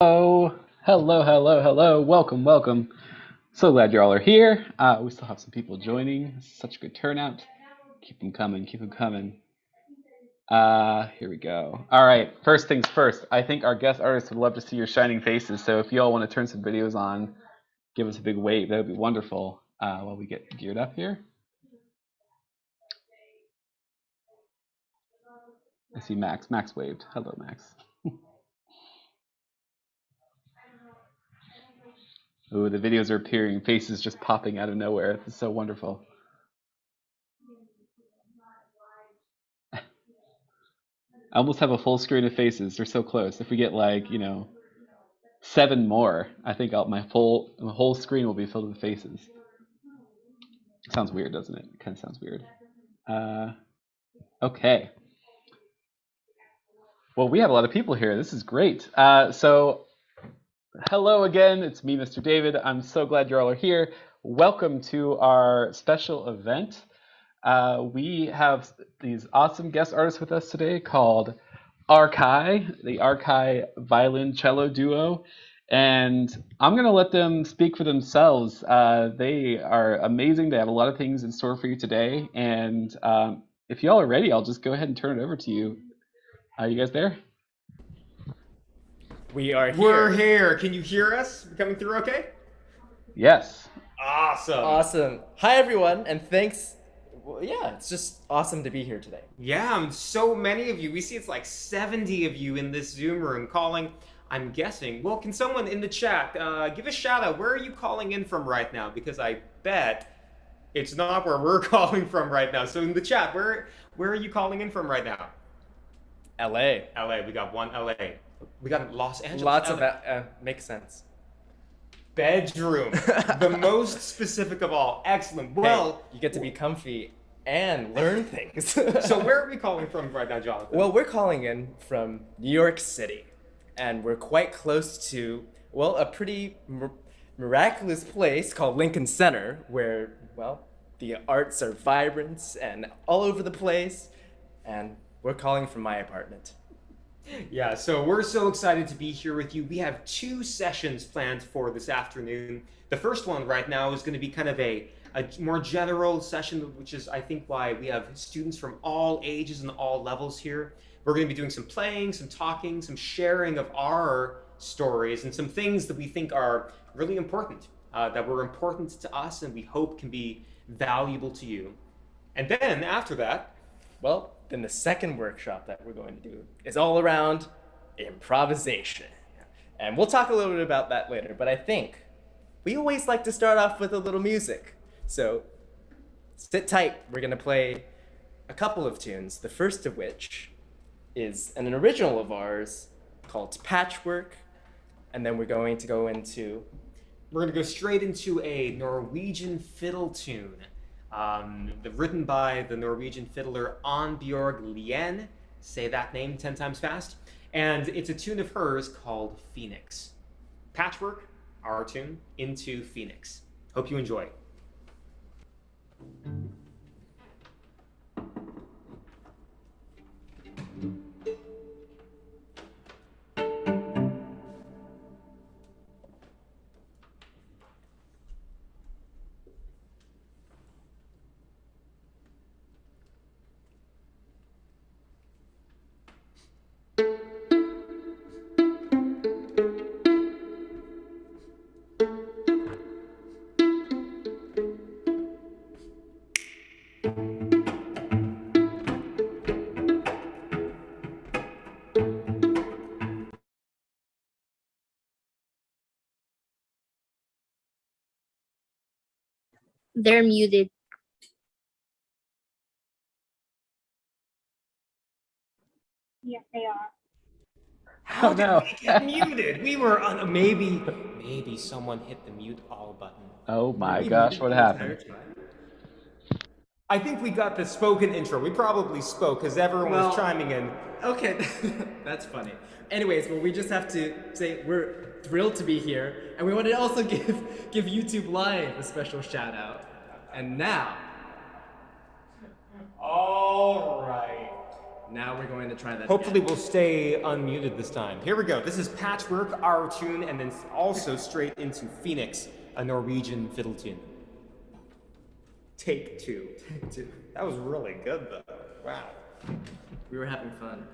Oh, hello. Welcome. So glad you all are here. We still have some people joining. Such a good turnout. Keep them coming. Here we go. All right, first things first. I think our guest artists would love to see your shining faces. So if you all want to turn some videos on, give us a big wave. That would be wonderful while we get geared up here. I see Max. Max waved. Hello, Max. Ooh, the videos are appearing. Faces just popping out of nowhere. This is so wonderful. I almost have a full screen of faces. They're so close. If we get like, 7 more, I think my whole screen will be filled with faces. Sounds weird, doesn't it? It kind of sounds weird. Okay. Well, we have a lot of people here. This is great. So hello again. It's me, Mr. David. I'm so glad you all are here. Welcome to our special event. We have these awesome guest artists with us today called ARKAI, the ARKAI violin cello duo, and I'm going to let them speak for themselves. They are amazing. They have a lot of things in store for you today, and if y'all are ready, I'll just go ahead and turn it over to you. Are you guys there? We are here. We're here. Can you hear us? Coming through okay? Yes. Awesome. Awesome. Hi, everyone, and thanks. Well, yeah, it's just awesome to be here today. Yeah, so many of you. We see it's like 70 of you in this Zoom room calling. I'm guessing. Well, can someone in the chat give a shout out? Where are you calling in from right now? Because I bet it's not where we're calling from right now. So in the chat, where are you calling in from right now? LA. LA. We got one LA. We got Los Angeles. Lots LA. of makes sense. Bedroom. The most specific of all. Excellent. Well, hey, you get to be comfy and learn things. So where are we calling from right now, Jonathan? Well, we're calling in from New York City, and we're quite close to, well, a pretty miraculous place called Lincoln Center, where, well, the arts are vibrant and all over the place, and we're calling from my apartment. Yeah, so we're so excited to be here with you. We have 2 sessions planned for this afternoon. The first one right now is going to be kind of a more general session, which is, I think, why we have students from all ages and all levels here. We're going to be doing some playing, some talking, some sharing of our stories, and some things that we think are really important, that were important to us and we hope can be valuable to you. And then, after that, well, then the second workshop that we're going to do is all around improvisation. And we'll talk a little bit about that later, but I think we always like to start off with a little music. So sit tight. We're going to play a couple of tunes, the first of which is an original of ours called Patchwork, and then we're going to go straight into a Norwegian fiddle tune. Written by the Norwegian fiddler Annbjørg Lien. Say that name 10 times fast. And it's a tune of hers called Phoenix. Patchwork, our tune, into Phoenix. Hope you enjoy. They're muted. Yes, they are. How did no. we get muted? We were on maybe someone hit the mute all button. Oh my gosh, what happened? I think we got the spoken intro. We probably spoke because everyone was chiming in. Okay, that's funny. Anyways, well, we just have to say we're thrilled to be here, and we want to also give YouTube Live a special shout out. And now, All right. now we're going going to try that Hopefully again. we'll stay unmuted this time. Here we go. This is Patchwork, our tune, and then also straight into Phoenix, a Norwegian fiddle tune. Take two. Take two. That was really good, though. Wow. We were having fun.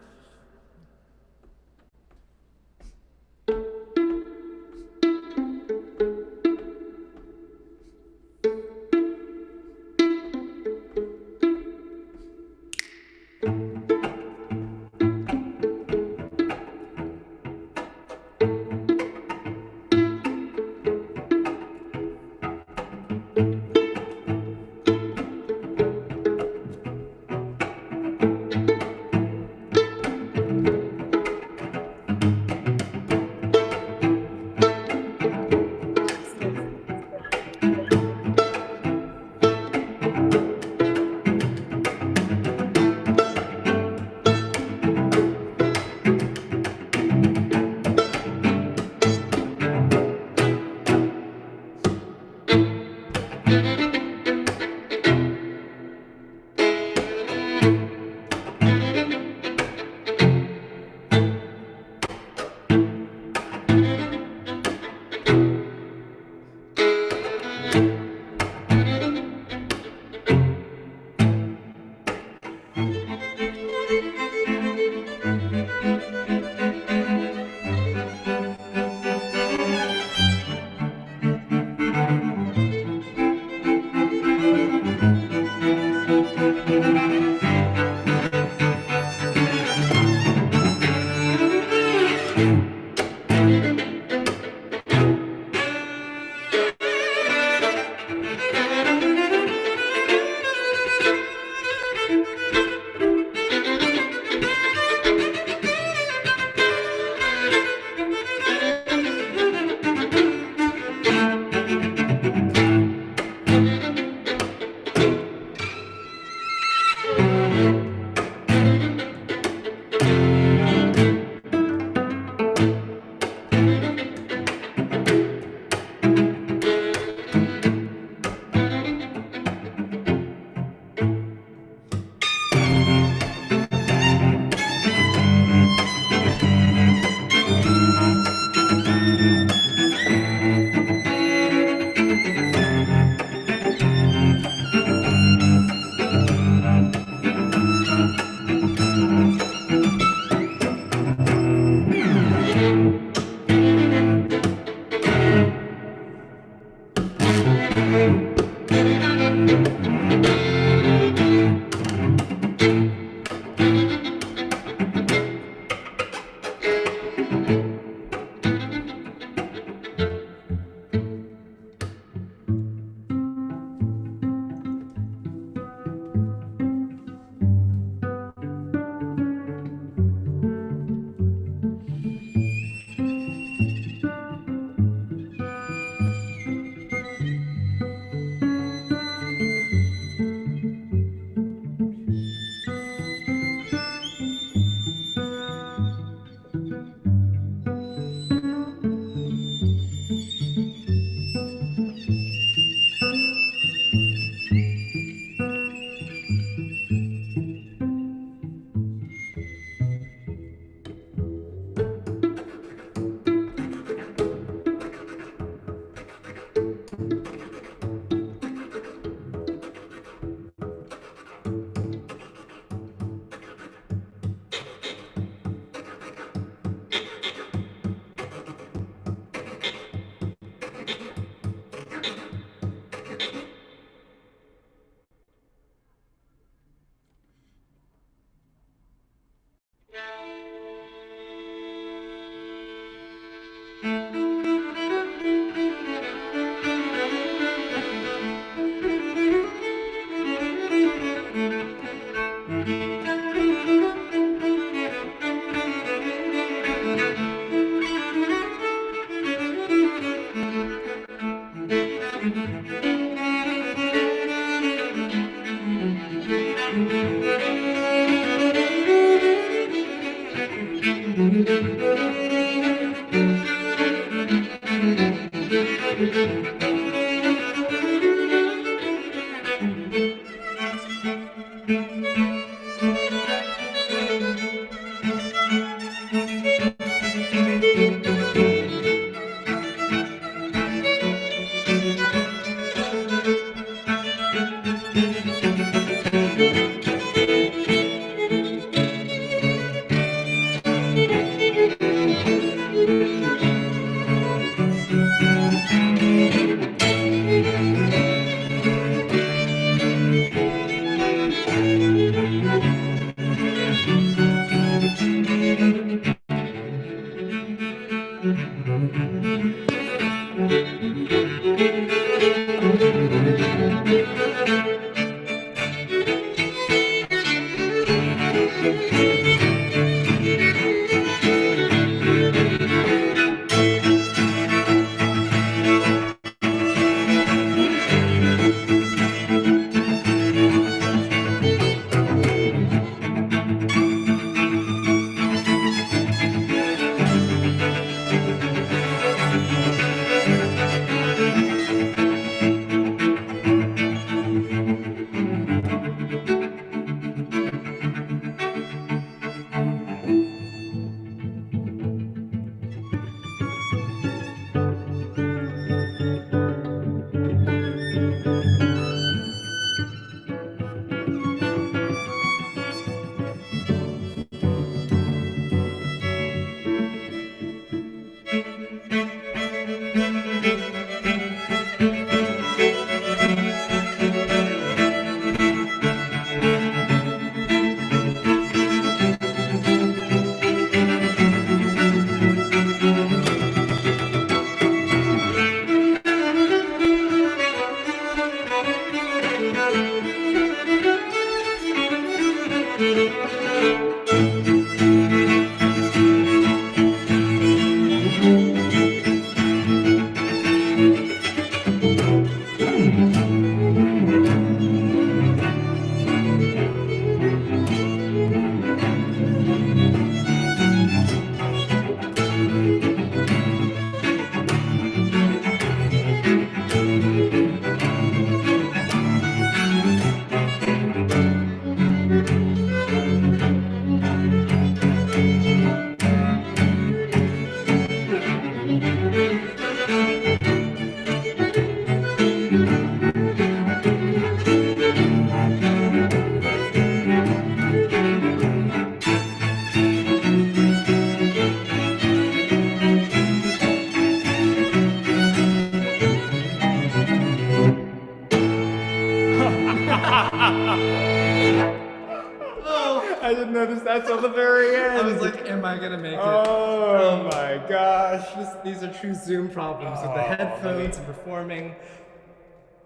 I didn't notice that till the very end. I was like, am I gonna make it? Oh my gosh. These are true Zoom problems with the headphones and performing.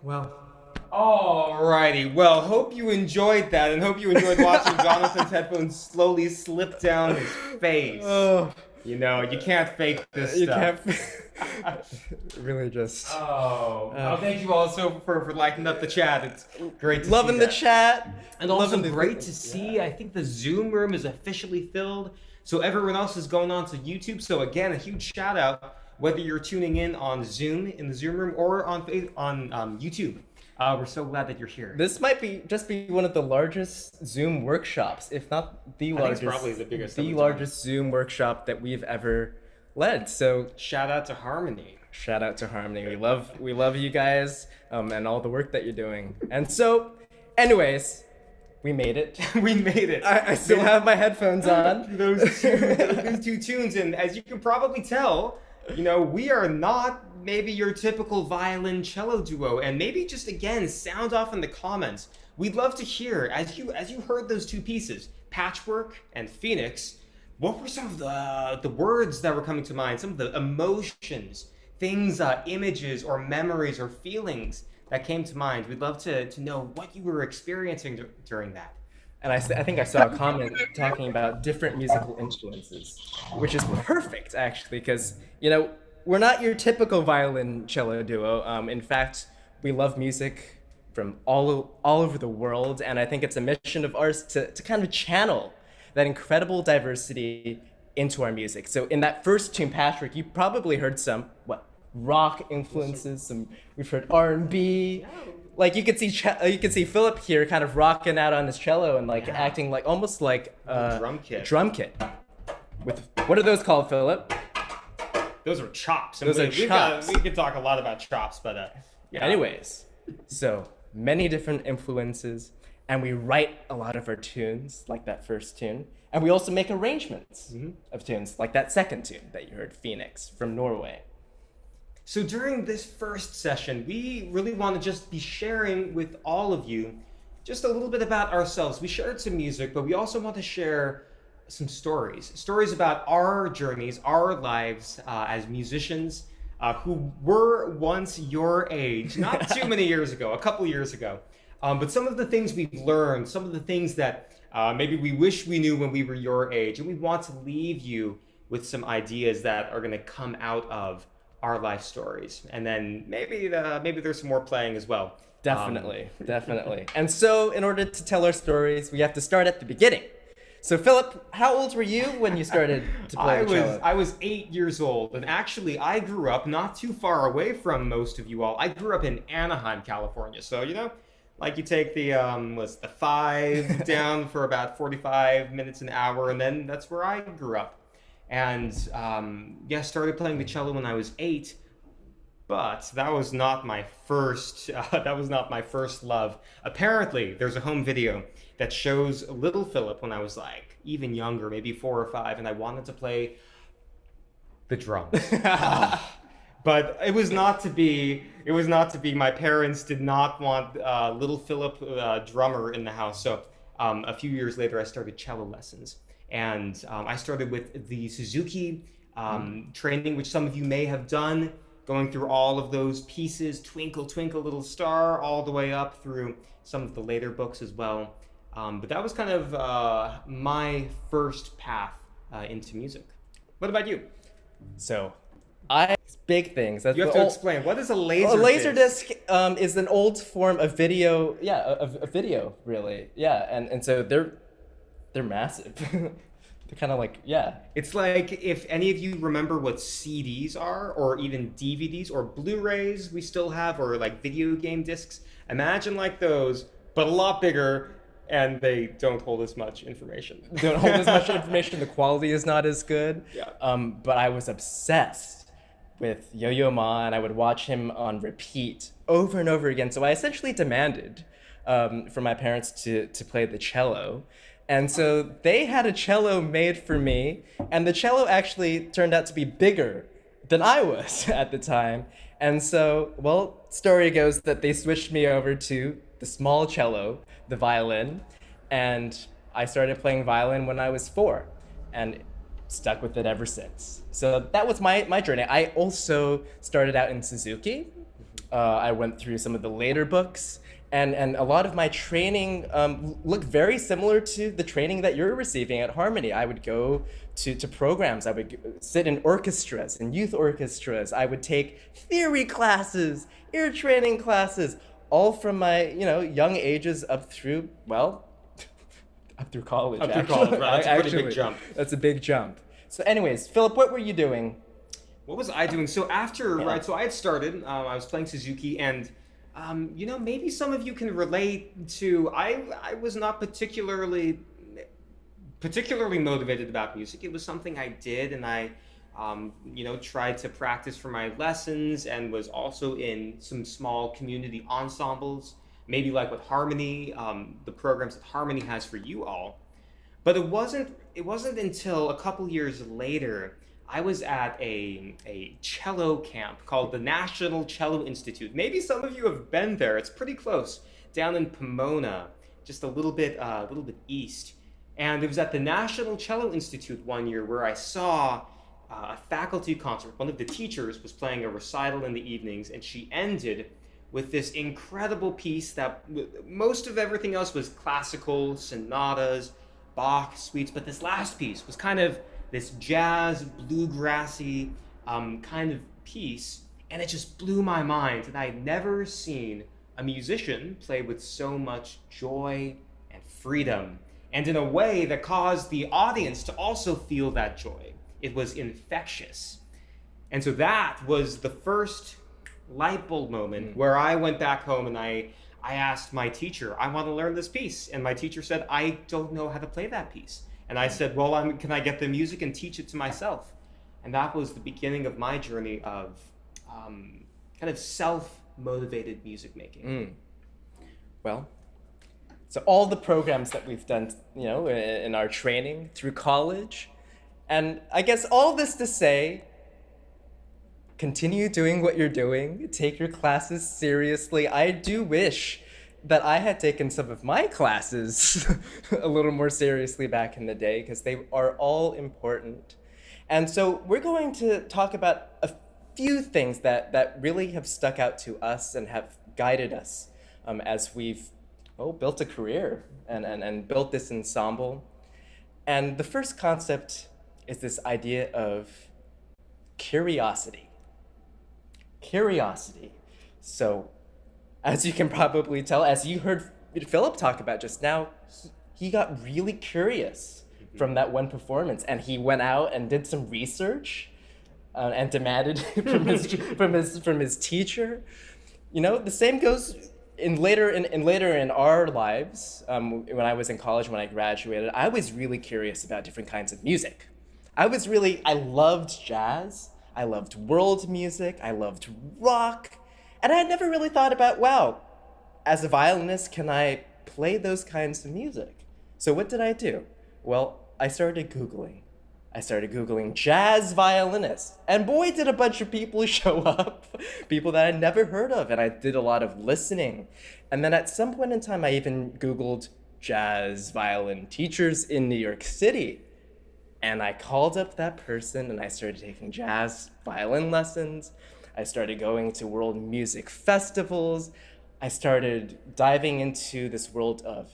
Well. Alrighty, well, hope you enjoyed that, and hope you enjoyed watching Jonathan's headphones slowly slip down his face. Oh. You know, you can't fake this You stuff. can't. Really just. Well, thank you all so for lighting up the chat. It's great to Loving see the that. chat. And also Loving the- great to see, I think the Zoom room is officially filled. So everyone else is going on to YouTube. So again, a huge shout out, whether you're tuning in on Zoom, in the Zoom room, or on YouTube. We're so glad that you're here. This might be one of the largest Zoom workshops, if not the largest. it's probably the biggest of The the largest Zoom workshop that we've ever led. So Shout out to Harmony. shout out to Harmony. We love you guys and all the work that you're doing. And so, anyways, we made it. We made it. I still have my headphones on. those two tunes, and as you can probably tell, you know, we are not maybe your typical violin cello duo, and maybe just again sound off in the comments. We'd love to hear, as you heard those two pieces, Patchwork and Phoenix, what were some of the words that were coming to mind, some of the emotions, things, images or memories or feelings that came to mind. We'd love to know what you were experiencing during that. And I think I saw a comment talking about different musical influences, which is perfect, actually, because, you know, we're not your typical violin cello duo. In fact, we love music from all over the world, and I think it's a mission of ours to kind of channel that incredible diversity into our music. So in that first tune, Patrick, you probably heard some, rock influences, we've heard R&B. Like you could see Philip here kind of rocking out on his cello and acting like almost like a drum kit. With what are those called, Philip? Those are chops. Those are chops. We could talk a lot about chops, but yeah. Anyways, so many different influences, and we write a lot of our tunes, like that first tune, and we also make arrangements of tunes, like that second tune that you heard, Phoenix, from Norway. So during this first session, we really want to just be sharing with all of you just a little bit about ourselves. We shared some music, but we also want to share some stories about our journeys, our lives as musicians who were once your age, not too many years ago, a couple years ago. But some of the things we've learned, some of the things that maybe we wish we knew when we were your age, and we want to leave you with some ideas that are going to come out of our life stories. And then maybe there's some more playing as well. Definitely, definitely. And so, in order to tell our stories, we have to start at the beginning. So, Philip, how old were you when you started to play the cello? I was 8 years old, and actually, I grew up not too far away from most of you all. I grew up in Anaheim, California. So, like you take the 5 down for about 45 minutes an hour, and then that's where I grew up. And started playing the cello when I was 8. But that was not my first. That was not my first love. Apparently, there's a home video that shows little Philip when I was like even younger, maybe 4 or 5, and I wanted to play the drums. But it was not to be. It was not to be. My parents did not want little Philip drummer in the house. So a few years later, I started cello lessons, and I started with the Suzuki training, which some of you may have done. Going through all of those pieces, Twinkle, Twinkle, Little Star, all the way up through some of the later books as well. But that was kind of my first path into music. What about you? So, big things. You have to explain. What is a laser disc? A laser disc is an old form of video. Yeah, of video, really. Yeah, and so they're massive. They're kind of like, yeah. It's like if any of you remember what CDs are, or even DVDs, or Blu-rays we still have, or like video game discs. Imagine like those, but a lot bigger, and they don't hold as much information. Don't hold as much information. The quality is not as good. Yeah. But I was obsessed with Yo-Yo Ma, and I would watch him on repeat over and over again. So I essentially demanded from my parents to play the cello. And so they had a cello made for me, and the cello actually turned out to be bigger than I was at the time. And so, well, story goes that they switched me over to the small cello, the violin, and I started playing violin when I was 4, and stuck with it ever since. So that was my journey. I also started out in Suzuki. I went through some of the later books. And a lot of my training looked very similar to the training that you're receiving at Harmony. I would go to programs. I would sit in orchestras and youth orchestras. I would take theory classes, ear training classes, all from my young ages up through up through college. Up through college, right? That's a pretty big jump. That's a big jump. So, anyways, Philip, what were you doing? What was I doing? So so I had started. I was playing Suzuki, and maybe some of you can relate to. I was not particularly motivated about music. It was something I did, and I, tried to practice for my lessons, and was also in some small community ensembles, maybe like with Harmony, the programs that Harmony has for you all. But it wasn't until a couple years later I was at a cello camp called the National Cello Institute. Maybe some of you have been there. It's pretty close, down in Pomona, just a little bit east. And it was at the National Cello Institute one year where I saw a faculty concert. One of the teachers was playing a recital in the evenings, and she ended with this incredible piece that most of everything else was classical, sonatas, Bach, suites, but this last piece was kind of this jazz, bluegrassy kind of piece, and it just blew my mind. And I had never seen a musician play with so much joy and freedom, and in a way that caused the audience to also feel that joy. It was infectious. And so that was the first light bulb moment where I went back home and I asked my teacher, I want to learn this piece. And my teacher said, I don't know how to play that piece. And I said, well, can I get the music and teach it to myself? And that was the beginning of my journey of kind of self-motivated music making. Well, so all the programs that we've done, in our training through college, and I guess all this to say, continue doing what you're doing, take your classes seriously. I do wish that I had taken some of my classes a little more seriously back in the day, because they are all important. And so we're going to talk about a few things that really have stuck out to us and have guided us as we've built a career and built this ensemble. And the first concept is this idea of curiosity. Curiosity. So, as you can probably tell, as you heard Philip talk about just now, he got really curious from that one performance, and he went out and did some research and demanded from his teacher. You know, the same goes later in our lives. When I was in college, when I graduated, I was really curious about different kinds of music. I loved jazz. I loved world music. I loved rock. And I had never really thought about, wow, as a violinist, can I play those kinds of music? So what did I do? Well, I started Googling. I started Googling jazz violinists. And boy, did a bunch of people show up. People that I'd never heard of. And I did a lot of listening. And then at some point in time, I even Googled jazz violin teachers in New York City. And I called up that person and I started taking jazz violin lessons. I started going to world music festivals. I started diving into this world of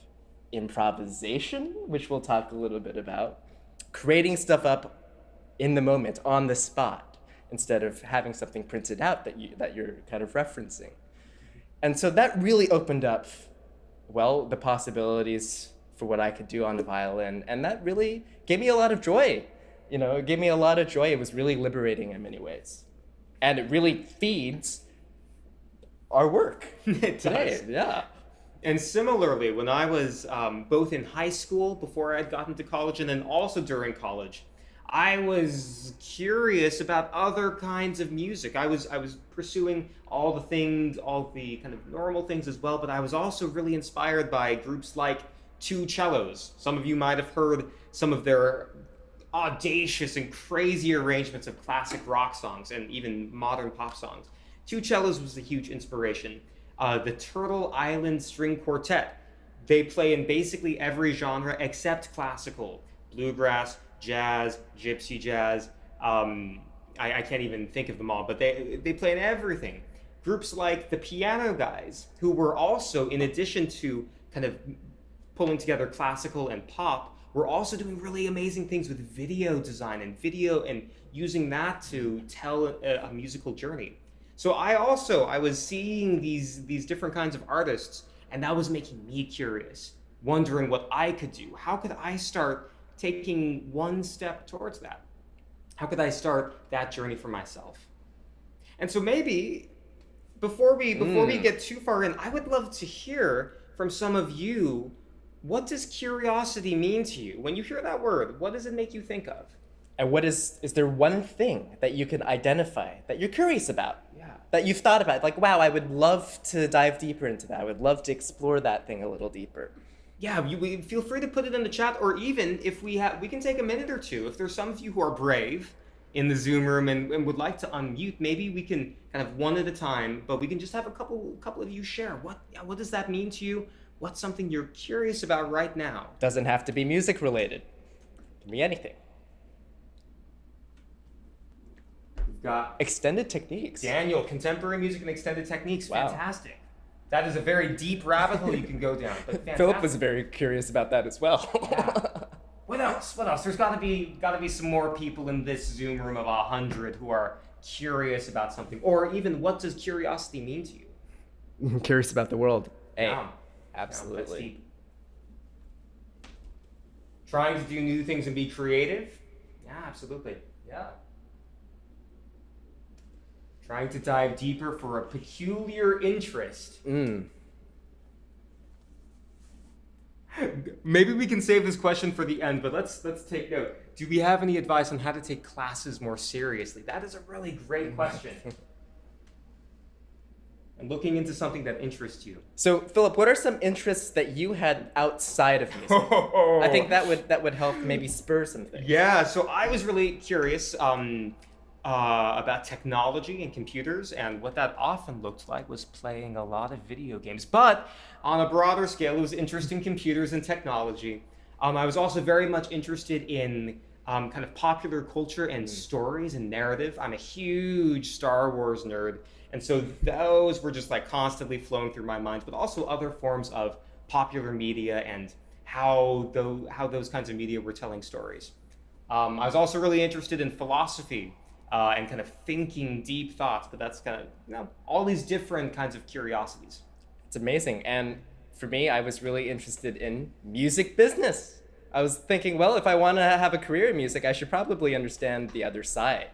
improvisation, which we'll talk a little bit about. Creating stuff up in the moment, on the spot, instead of having something printed out that you're kind of referencing. And so that really opened up, well, the possibilities for what I could do on the violin. And that really gave me a lot of joy. You know, it gave me a lot of joy. It was really liberating in many ways. And it really feeds our work It today. does. Yeah. And similarly, when I was both in high school before I'd gotten to college and then also during college, I was curious about other kinds of music. I was pursuing all the things, all the kind of normal things as well, but I was also really inspired by groups like Two Cellos. Some of you might have heard some of their audacious and crazy arrangements of classic rock songs and even modern pop songs. Two Cellos was a huge inspiration. The Turtle Island String Quartet. They play in basically every genre except classical. Bluegrass, jazz, gypsy jazz. I can't even think of them all, but they play in everything. Groups like the Piano Guys, who were also, in addition to kind of pulling together classical and pop, were also doing really amazing things with video design and video and using that to tell a musical journey. So I was seeing these different kinds of artists, and that was making me curious, wondering what I could do. How could I start taking one step towards that? How could I start that journey for myself? And so maybe before we get too far in, I would love to hear from some of you, what does curiosity mean to you? When you hear that word, what does it make you think of? And is there one thing that you can identify that you're curious about? Yeah. That you've thought about? Like, wow, I would love to dive deeper into that. I would love to explore that thing a little deeper. Yeah, you feel free to put it in the chat, or even if we can take a minute or two. If there's some of you who are brave in the Zoom room and would like to unmute, maybe we can kind of one at a time, but we can just have a couple of you share. What does that mean to you? What's something you're curious about right now? Doesn't have to be music related. It can be anything. We've got Extended techniques. Daniel, contemporary music and extended techniques. Wow. Fantastic. That is a very deep rabbit hole you can go down. But fantastic. Philip was very curious about that as well. Yeah. What else? There's got to be some more people in this Zoom room of 100 who are curious about something, or even what does curiosity mean to you? Curious about the world. Hey, Yeah. absolutely. That's deep. Trying to do new things and be creative? Yeah, absolutely. Yeah. Trying to dive deeper for a peculiar interest. Maybe we can save this question for the end, but let's take note. Do we have any advice on how to take classes more seriously? That is a really great question. And looking into something that interests you. So, Philip, what are some interests that you had outside of music? I think that would help maybe spur something. Yeah, so I was really curious about technology and computers, and what that often looked like was playing a lot of video games. But on a broader scale, it was interest in computers and technology. I was also very much interested in kind of popular culture and stories and narrative. I'm a huge Star Wars nerd. And so those were just like constantly flowing through my mind, but also other forms of popular media and how those kinds of media were telling stories. I was also really interested in philosophy and kind of thinking deep thoughts, but that's kind of all these different kinds of curiosities. It's amazing. And for me, I was really interested in music business. I was thinking, well, if I want to have a career in music, I should probably understand the other side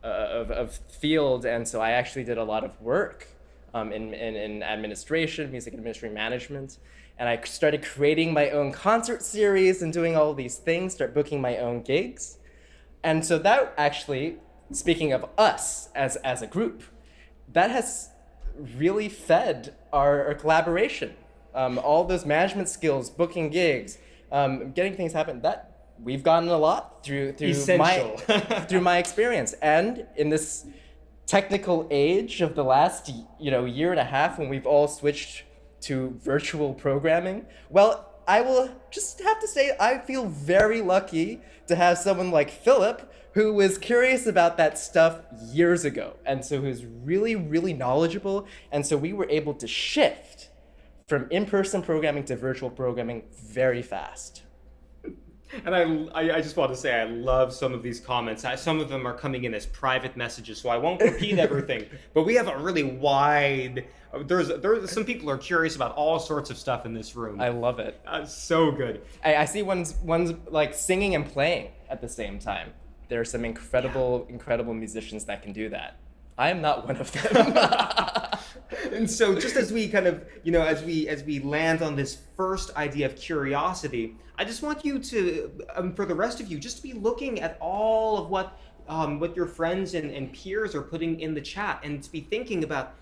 of field. And so I actually did a lot of work in administration, music administration management. And I started creating my own concert series and doing all these things, start booking my own gigs. And so that actually, speaking of us as a group, that has really fed our collaboration. All those management skills, booking gigs, getting things happen, that we've gotten a lot through Essential. through my experience. And in this technical age of the last year and a half, when we've all switched to virtual programming, well, I will just have to say I feel very lucky to have someone like Philip, who was curious about that stuff years ago, and so who's really, really knowledgeable. And so we were able to shift from in-person programming to virtual programming very fast. And I just want to say I love some of these comments. Some of them are coming in as private messages, so I won't repeat everything. But we have a really wide. There's some people are curious about all sorts of stuff in this room. I love it. So good. I see one's like singing and playing at the same time. There are some incredible musicians that can do that. I am not one of them. And so just as we kind of, as we land on this first idea of curiosity, I just want you to, for the rest of you, just to be looking at all of what your friends and peers are putting in the chat, and to be thinking about,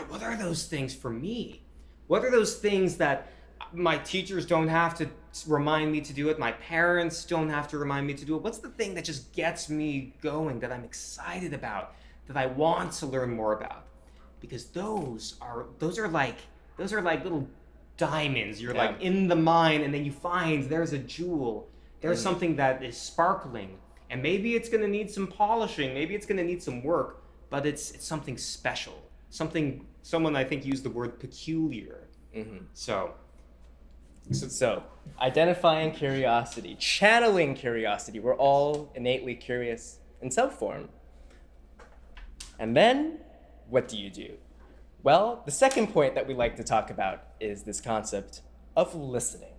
what are those things for me? What are those things that my teachers don't have to remind me to do it? My parents don't have to remind me to do it. What's the thing that just gets me going, that I'm excited about, that I want to learn more about? Because those are like little diamonds. You're like in the mine, and then you find there's a jewel. There's something that is sparkling, and maybe it's going to need some polishing. Maybe it's going to need some work, but it's something special. Someone I think used the word peculiar. Mm-hmm. So identifying curiosity, channeling curiosity. We're all innately curious in some form. And then, what do you do? Well, the second point that we like to talk about is this concept of listening.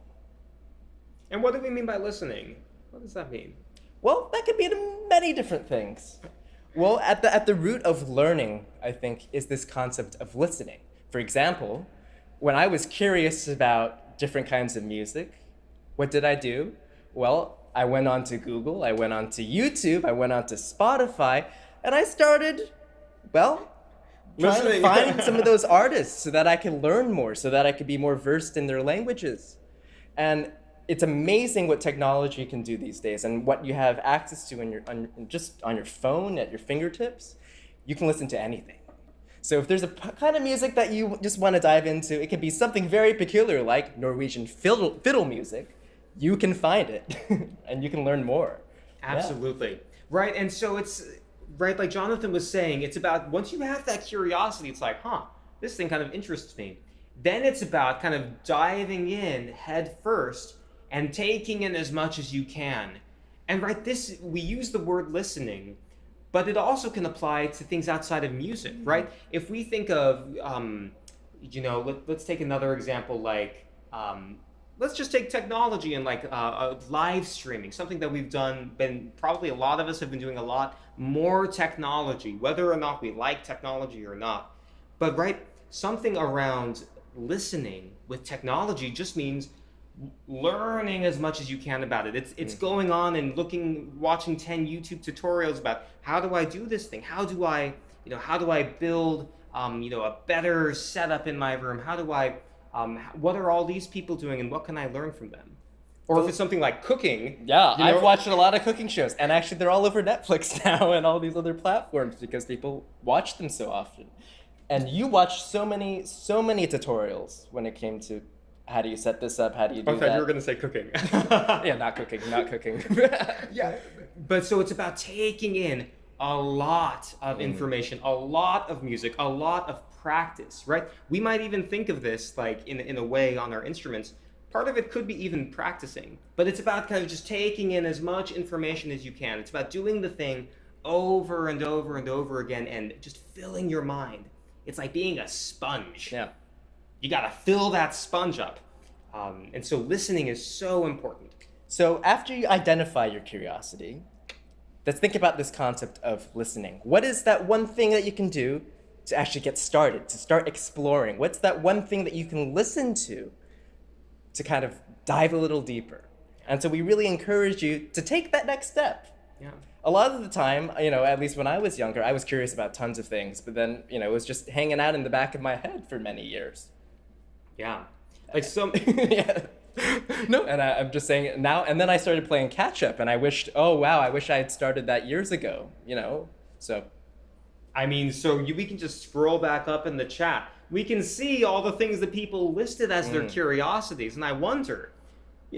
And what do we mean by listening? What does that mean? Well, that could mean many different things. Well, at the root of learning, I think, is this concept of listening. For example, when I was curious about different kinds of music, what did I do? Well, I went on to Google, I went on to YouTube, I went on to Spotify, and I started, trying to find some of those artists so that I could learn more, so that I could be more versed in their languages. And it's amazing what technology can do these days, and what you have access to just on your phone, at your fingertips. You can listen to anything. So if there's a kind of music that you just want to dive into, it can be something very peculiar like Norwegian fiddle music. You can find it, and you can learn more. Absolutely. Yeah. Right, and so it's, right, like Jonathan was saying, it's about, once you have that curiosity, it's like, this thing kind of interests me. Then it's about kind of diving in head first and taking in as much as you can. And we use the word listening, but it also can apply to things outside of music, right? If we think of, let's take another example, like, let's just take technology and like live streaming, something that we've probably a lot of us have been doing a lot more technology, whether or not we like technology or not. But something around listening with technology just means learning as much as you can about it. It's going on and watching 10 YouTube tutorials about how do I do this thing? How do I build a better setup in my room? How do I what are all these people doing, and what can I learn from them? Or if it's something like cooking. Yeah, I've watched a lot of cooking shows, and actually they're all over Netflix now and all these other platforms because people watch them so often. And you watched so many tutorials when it came to how do you set this up, how do you do that? I thought you were going to say cooking. Yeah, not cooking. Yeah, but so it's about taking in a lot of information, a lot of music, a lot of practice, right? We might even think of this like in a way on our instruments. Part of it could be even practicing, but it's about kind of just taking in as much information as you can. It's about doing the thing over and over and over again and just filling your mind. It's like being a sponge. Yeah. You got to fill that sponge up. And so listening is so important. So after you identify your curiosity, let's think about this concept of listening. What is that one thing that you can do to actually get started, to start exploring? What's that one thing that you can listen to kind of dive a little deeper? And so we really encourage you to take that next step. Yeah. A lot of the time, at least when I was younger, I was curious about tons of things, but then, it was just hanging out in the back of my head for many years. Yeah. Like some... Yeah. No, and I'm just saying it now, and then I started playing catch up, and I wish I had started that years ago, so. I mean, we can just scroll back up in the chat. We can see all the things that people listed as their curiosities, and I wonder,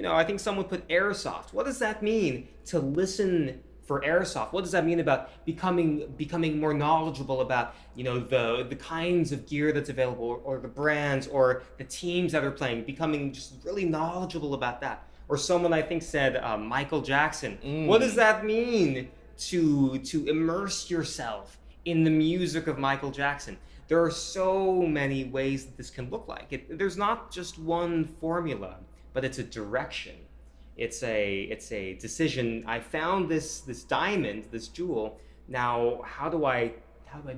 I think someone put airsoft. What does that mean to listen for airsoft? What does that mean about becoming more knowledgeable about, the kinds of gear that's available, or the brands, or the teams that are playing, becoming just really knowledgeable about that? Or someone I think said Michael Jackson. What does that mean to immerse yourself in the music of Michael Jackson? There are so many ways that this can look like. There's not just one formula, but it's a direction. It's a decision. I found this diamond, this jewel. Now, how do I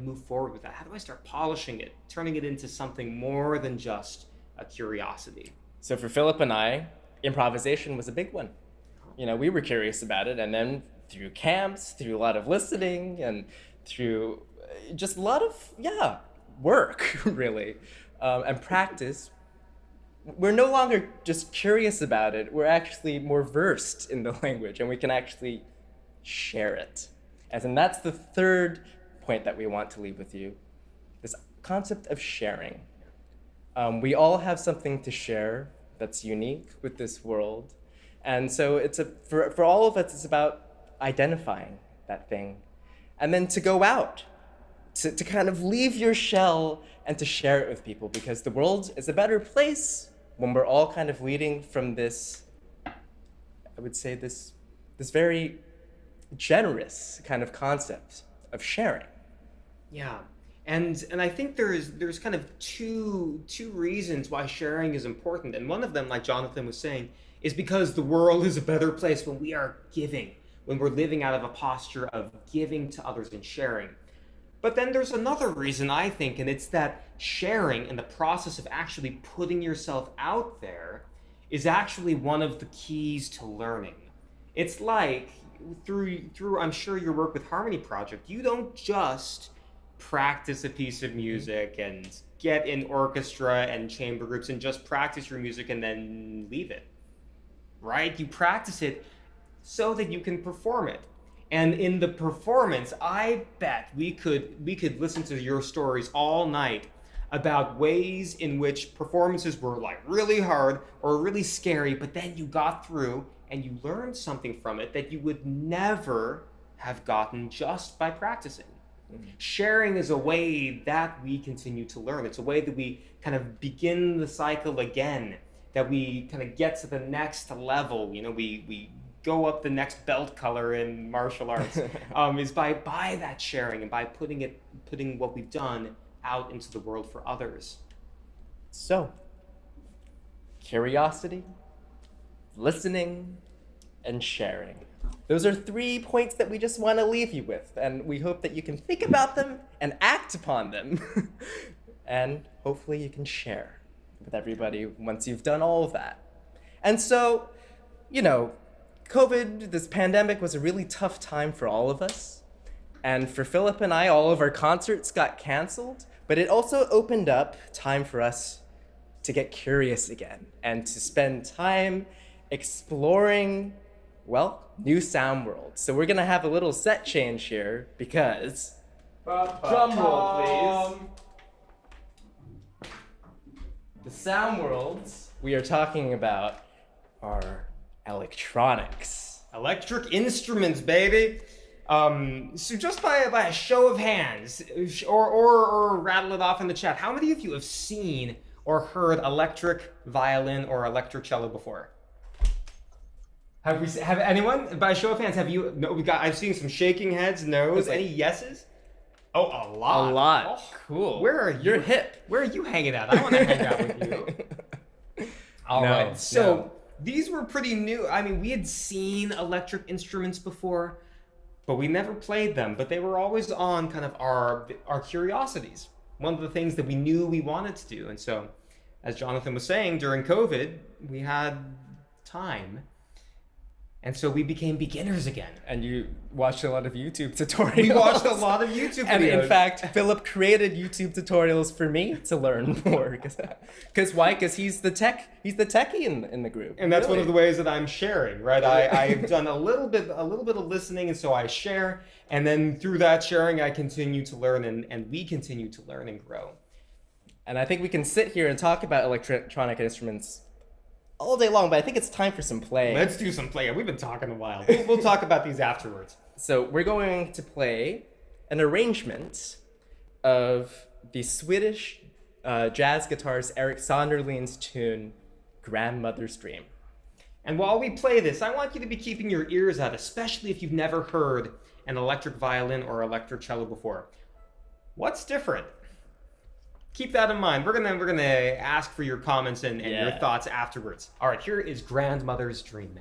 move forward with that? How do I start polishing it, turning it into something more than just a curiosity? So for Philip and I, improvisation was a big one. We were curious about it, and then through camps, through a lot of listening, and through just a lot of work, really, and practice, we're no longer just curious about it. We're actually more versed in the language, and we can actually share it. And that's the third point that we want to leave with you, this concept of sharing. We all have something to share that's unique with this world. And so for all of us, it's about identifying that thing, and then to go out, to kind of leave your shell and to share it with people, because the world is a better place when we're all kind of leading from this, I would say this very generous kind of concept of sharing. Yeah. And I think there's kind of two reasons why sharing is important. And one of them, like Jonathan was saying, is because the world is a better place when we are giving, when we're living out of a posture of giving to others and sharing. But then there's another reason, I think, and it's that sharing and the process of actually putting yourself out there is actually one of the keys to learning. It's like through I'm sure your work with Harmony Project, you don't just practice a piece of music and get in orchestra and chamber groups and just practice your music and then leave it, right? You practice it so that you can perform it. And in the performance, I bet we could listen to your stories all night about ways in which performances were like really hard or really scary, but then you got through and you learned something from it that you would never have gotten just by practicing. Mm-hmm. Sharing is a way that we continue to learn. It's a way that we kind of begin the cycle again, that we kind of get to the next level. We go up the next belt color in martial arts, is by that sharing and by putting what we've done out into the world for others. So, curiosity, listening, and sharing. Those are 3 points that we just want to leave you with, and we hope that you can think about them and act upon them. And hopefully you can share with everybody once you've done all of that. And so, COVID, this pandemic, was a really tough time for all of us. And for Philip and I, all of our concerts got canceled, but it also opened up time for us to get curious again and to spend time exploring, new sound worlds. So we're gonna have a little set change here because, drum roll please. The sound worlds we are talking about are electronics. Electric instruments, baby. So just by a show of hands, or rattle it off in the chat, how many of you have seen or heard electric violin or electric cello before? Have anyone? By a show of hands, have you? No, I've seen some shaking heads. No's. Any yeses? Oh, a lot. A lot. Oh, Cool. Where are you? You're hip. Where are you hanging out? I want to hang out with you. All right. So these were pretty new. I mean, we had seen electric instruments before, but we never played them. But they were always on kind of our curiosities. One of the things that we knew we wanted to do. And so, as Jonathan was saying, during COVID, we had time. And so we became beginners again. And you watched a lot of YouTube tutorials. We watched a lot of YouTube videos. And in fact, Philip created YouTube tutorials for me to learn more. Because why? Because he's the techie in the group. And that's one of the ways that I'm sharing, right? I've done a little bit of listening, and so I share. And then through that sharing, I continue to learn, and we continue to learn and grow. And I think we can sit here and talk about electronic instruments all day long, but I think it's time for some play. Let's do some play. We've been talking a while. We'll talk about these afterwards. So we're going to play an arrangement of the Swedish jazz guitarist Eric Sonderlin's tune, Grandmother's Dream. And while we play this, I want you to be keeping your ears out, especially if you've never heard an electric violin or electric cello before. What's different? Keep that in mind. We're gonna ask for your comments and your thoughts afterwards. All right, here is Grandmother's Dream.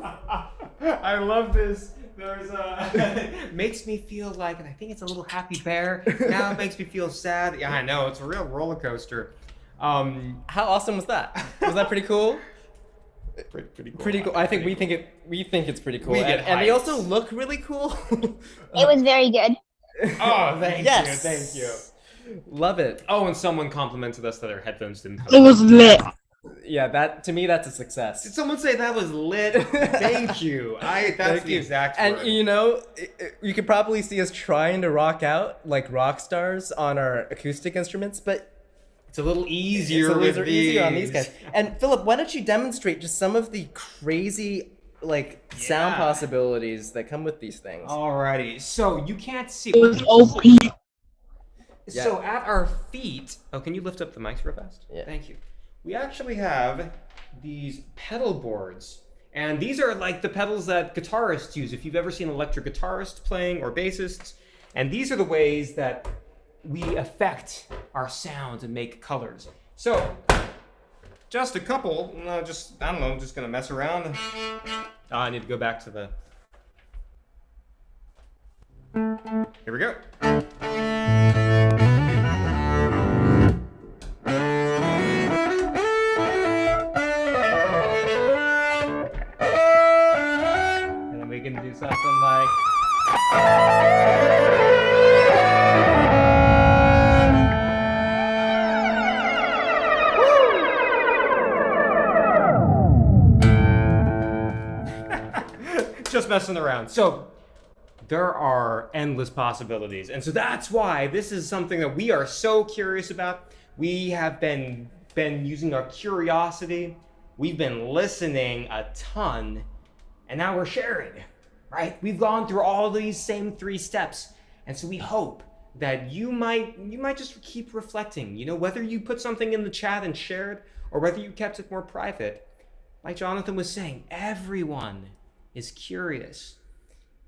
I love this. There's makes me feel like, and I think it's a little happy bear. Now it makes me feel sad. Yeah, I know, it's a real roller coaster. How awesome was that? Was that pretty cool? Pretty cool. Pretty cool. I think we think it's pretty cool. We get And they hyped. also look really cool. It was very good. Oh, thank Yes. you, thank you. Love it. Oh, and someone complimented us that our headphones didn't come. It was lit. Yeah, that to me that's a success. Did someone say that was lit? Thank you. That's Thank the you. exact And word. you know, you could probably see us trying to rock out like rock stars on our acoustic instruments, but It's a little easier it's a with little easier on these guys. And Philip, why don't you demonstrate just some of the crazy like sound Yeah. possibilities that come with these things? Alrighty, so you can't see. It was OP. So at our feet, oh, can you lift up the mics real fast? Yeah. Thank you. We actually have these pedal boards. And these are like the pedals that guitarists use. If you've ever seen an electric guitarist playing or bassists. And these are the ways that we affect our sound and make colors. So, just a couple, I don't know, I'm just gonna mess around. Oh, I need to go back to the... Here we go. And then we can do something like... Just messing around. So there are endless possibilities. And so that's why this is something that we are so curious about. We have been using our curiosity. We've been listening a ton. And now we're sharing, right? We've gone through all these same 3 steps. And so we hope that you might just keep reflecting, you know, whether you put something in the chat and shared or whether you kept it more private. Like Jonathan was saying, everyone is curious.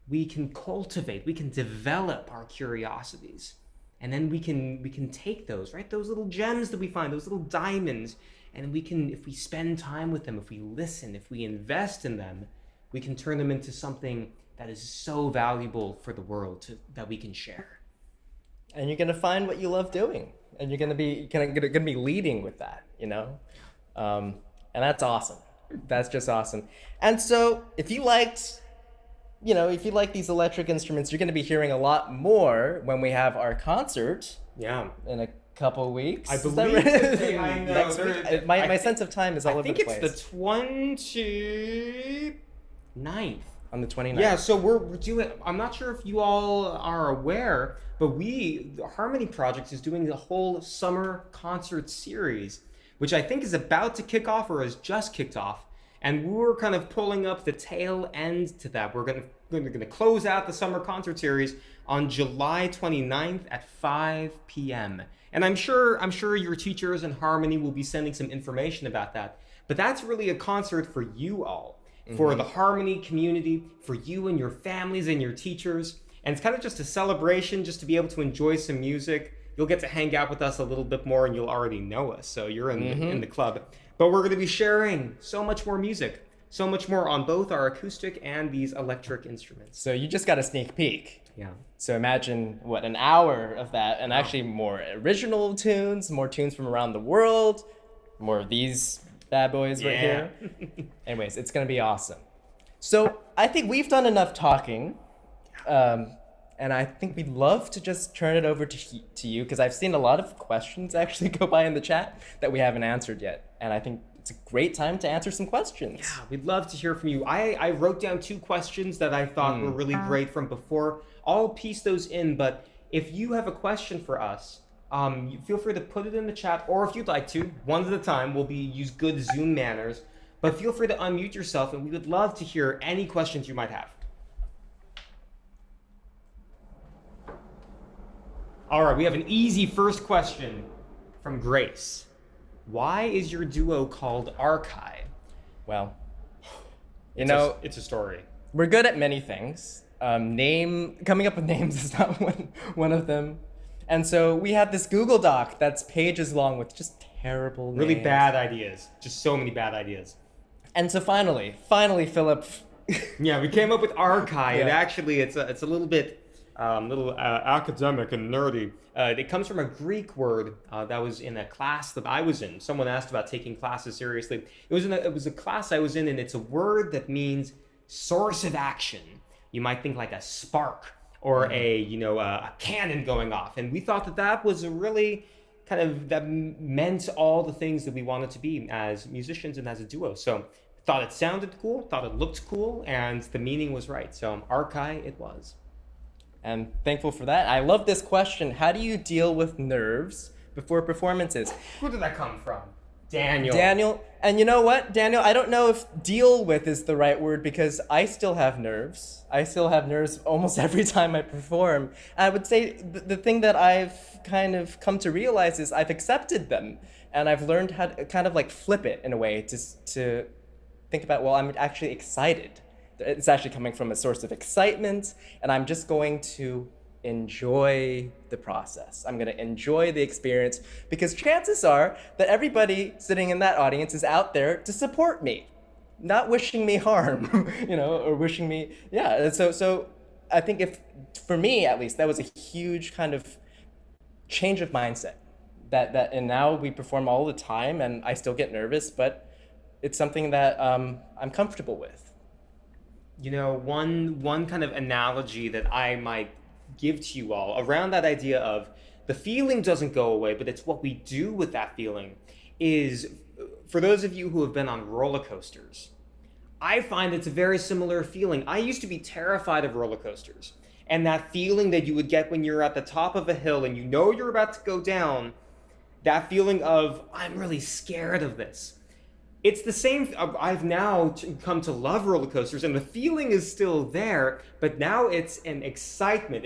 We can cultivate, we can develop our curiosities. And then we can take those, right? Those little gems that we find, those little diamonds, and we can, if we spend time with them, if we listen, if we invest in them, we can turn them into something that is so valuable for the world that we can share. And you're gonna find what you love doing, and you're gonna be leading with that, you know, and that's awesome. That's just awesome. And so, if you like these electric instruments, you're gonna be hearing a lot more when we have our concert. Yeah. In a couple weeks. I Is that believe right? it's I know, Next week? My sense of time is all I over think the place. it's the 29th. On the 29th. Yeah, so we're doing, I'm not sure if you all are aware, but the Harmony Project is doing the whole summer concert series, which I think is about to kick off or has just kicked off. And we're kind of pulling up the tail end to that. We're going to close out the summer concert series on July 29th at 5 p.m. And I'm sure your teachers in Harmony will be sending some information about that. But that's really a concert for you all. For the Harmony community, for you and your families and your teachers. And it's kind of just a celebration just to be able to enjoy some music. You'll get to hang out with us a little bit more and you'll already know us. So you're in the club. But we're going to be sharing so much more music, so much more on both our acoustic and these electric instruments. So you just got a sneak peek. Yeah. So imagine, an hour of that, and actually more original tunes, more tunes from around the world, more of these bad boys right here. Anyways, it's gonna be awesome. So I think we've done enough talking, and I think we'd love to just turn it over to you, because I've seen a lot of questions actually go by in the chat that we haven't answered yet, and I think it's a great time to answer some questions. Yeah, we'd love to hear from you. I wrote down 2 questions that I thought were really great from before. I'll piece those in, but if you have a question for us, you feel free to put it in the chat, or if you'd like to, one at a time, use good Zoom manners, but feel free to unmute yourself, and we would love to hear any questions you might have. All right, we have an easy first question from Grace. Why is your duo called ARKAI? Well, It's a story. we're good at many things. Coming up with names is not one of them. And so we have this Google Doc that's pages long with just terrible names. Really bad ideas. Just so many bad ideas. And so finally, Philip. Yeah, we came up with ARKAI. Yeah. And actually, it's a little bit academic and nerdy. It comes from a Greek word that was in a class that I was in. Someone asked about taking classes seriously. It was a class I was in, and it's a word that means source of action. You might think like a spark or a cannon going off. And we thought that was a really that meant all the things that we wanted to be as musicians and as a duo. So thought it sounded cool, thought it looked cool, and the meaning was right. So ARKAI it was. And thankful for that. I love this question. How do you deal with nerves before performances? Who did that come from? Daniel. Daniel. And you know what, Daniel? I don't know if deal with is the right word because I still have nerves. I still have nerves almost every time I perform. I would say the thing that I've kind of come to realize is I've accepted them. And I've learned how to kind of like flip it in a way to think about, well, I'm actually excited. It's actually coming from a source of excitement, and I'm just going to enjoy the process. I'm going to enjoy the experience because chances are that everybody sitting in that audience is out there to support me, not wishing me harm, or wishing me, yeah. So I think for me at least, that was a huge kind of change of mindset and now we perform all the time and I still get nervous, but it's something that I'm comfortable with. One kind of analogy that I might give to you all around that idea of the feeling doesn't go away, but it's what we do with that feeling is, for those of you who have been on roller coasters, I find it's a very similar feeling. I used to be terrified of roller coasters, and that feeling that you would get when you're at the top of a hill and you know you're about to go down, that feeling of, I'm really scared of this. It's the same. I've now come to love roller coasters, and the feeling is still there, but now it's an excitement.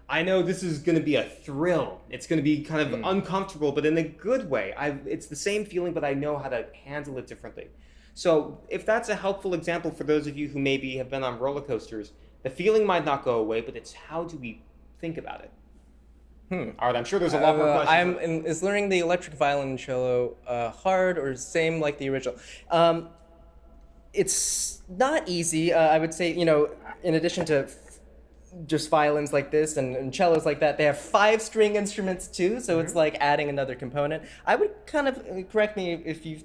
I know this is going to be a thrill. It's going to be kind of uncomfortable, but in a good way. It's the same feeling, but I know how to handle it differently. So if that's a helpful example for those of you who maybe have been on roller coasters, the feeling might not go away, but it's how do we think about it? All right, I'm sure there's a lot more questions. Is learning the electric violin and cello hard or same like the original? It's not easy. I would say, in addition to just violins like this and cellos like that, they have 5-string instruments too, so it's like adding another component. I would kind of, correct me if you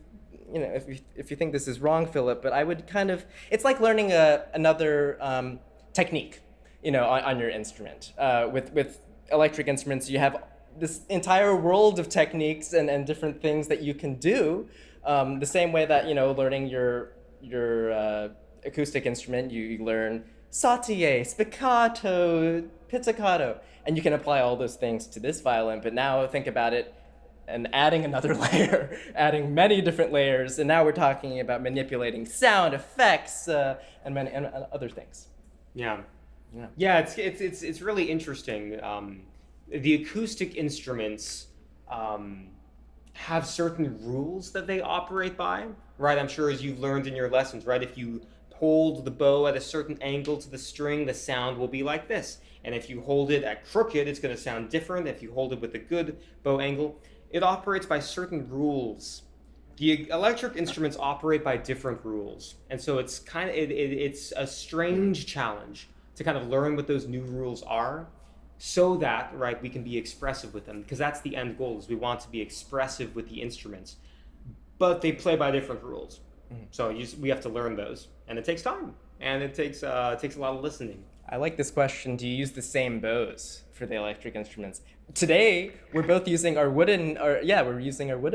think this is wrong, Philip, but I would it's like learning another technique, on your instrument. With electric instruments, you have this entire world of techniques and different things that you can do. The same way that, learning your acoustic instrument, you learn sautille, spiccato, pizzicato, and you can apply all those things to this violin. But now think about it and adding another layer, adding many different layers, and now we're talking about manipulating sound effects and many and other things. Yeah, it's really interesting. The acoustic instruments have certain rules that they operate by, right? I'm sure as you've learned in your lessons, right? If you hold the bow at a certain angle to the string, the sound will be like this. And if you hold it at crooked, it's going to sound different. If you hold it with a good bow angle, it operates by certain rules. The electric instruments operate by different rules. And so it's it's a strange challenge to kind of learn what those new rules are so that, right, we can be expressive with them, because that's the end goal, is we want to be expressive with the instruments, but they play by different rules. So we have to learn those, and it takes time, and it takes a lot of listening. I like this question. Do you use the same bows for the electric instruments? Today, we're both using our wooden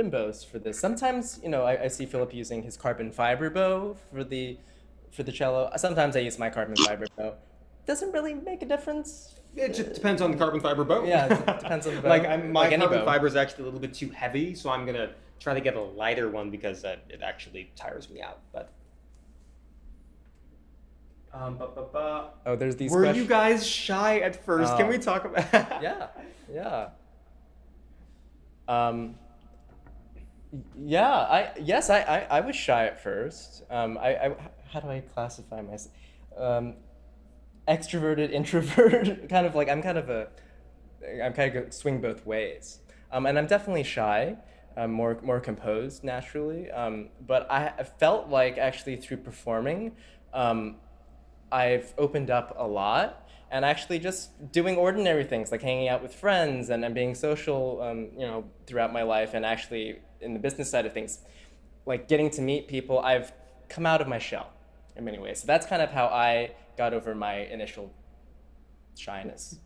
bows for this. Sometimes, I see Philip using his carbon fiber bow for the cello. Sometimes I use my carbon fiber bow. Doesn't really make a difference. It just depends on the carbon fiber bow. Yeah, it depends on the bow. My carbon fiber is actually a little bit too heavy, so I'm gonna try to get a lighter one because it actually tires me out. But oh, there's these. Were you guys shy at first? Can we talk about? Yeah. I was shy at first. How do I classify myself? Extroverted, introvert, kind of swing both ways. And I'm definitely shy. more composed naturally. But I felt like actually through performing, I've opened up a lot, and actually just doing ordinary things like hanging out with friends and being social, throughout my life, and actually in the business side of things, like getting to meet people, I've come out of my shell in many ways. So that's kind of how I got over my initial shyness.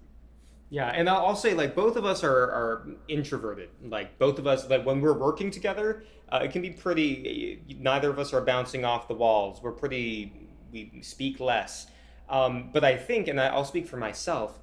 Yeah, and I'll say like both of us are introverted. Like both of us, like when we're working together, it can be pretty. Neither of us are bouncing off the walls. We speak less. But I think, and I'll speak for myself,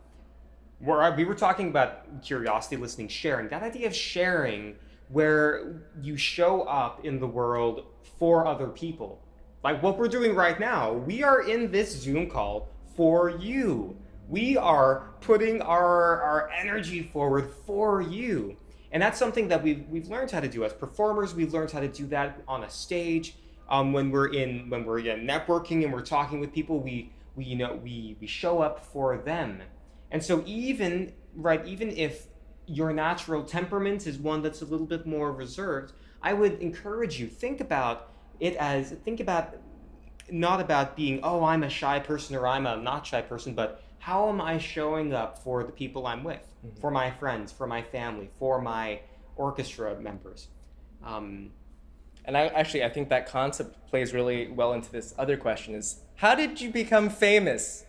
we were talking about curiosity, listening, sharing. That idea of sharing, where you show up in the world for other people, like what we're doing right now. We are in this Zoom call for you. We are putting our energy forward for you. And that's something that we've learned how to do as performers. We've learned how to do that on a stage. When we're networking and we're talking with people, we show up for them. And so even if your natural temperament is one that's a little bit more reserved, I would encourage you, think about not about being, oh, I'm a shy person or I'm a not shy person, but how am I showing up for the people I'm with, for my friends, for my family, for my orchestra members? And I think that concept plays really well into this other question: is how did you become famous?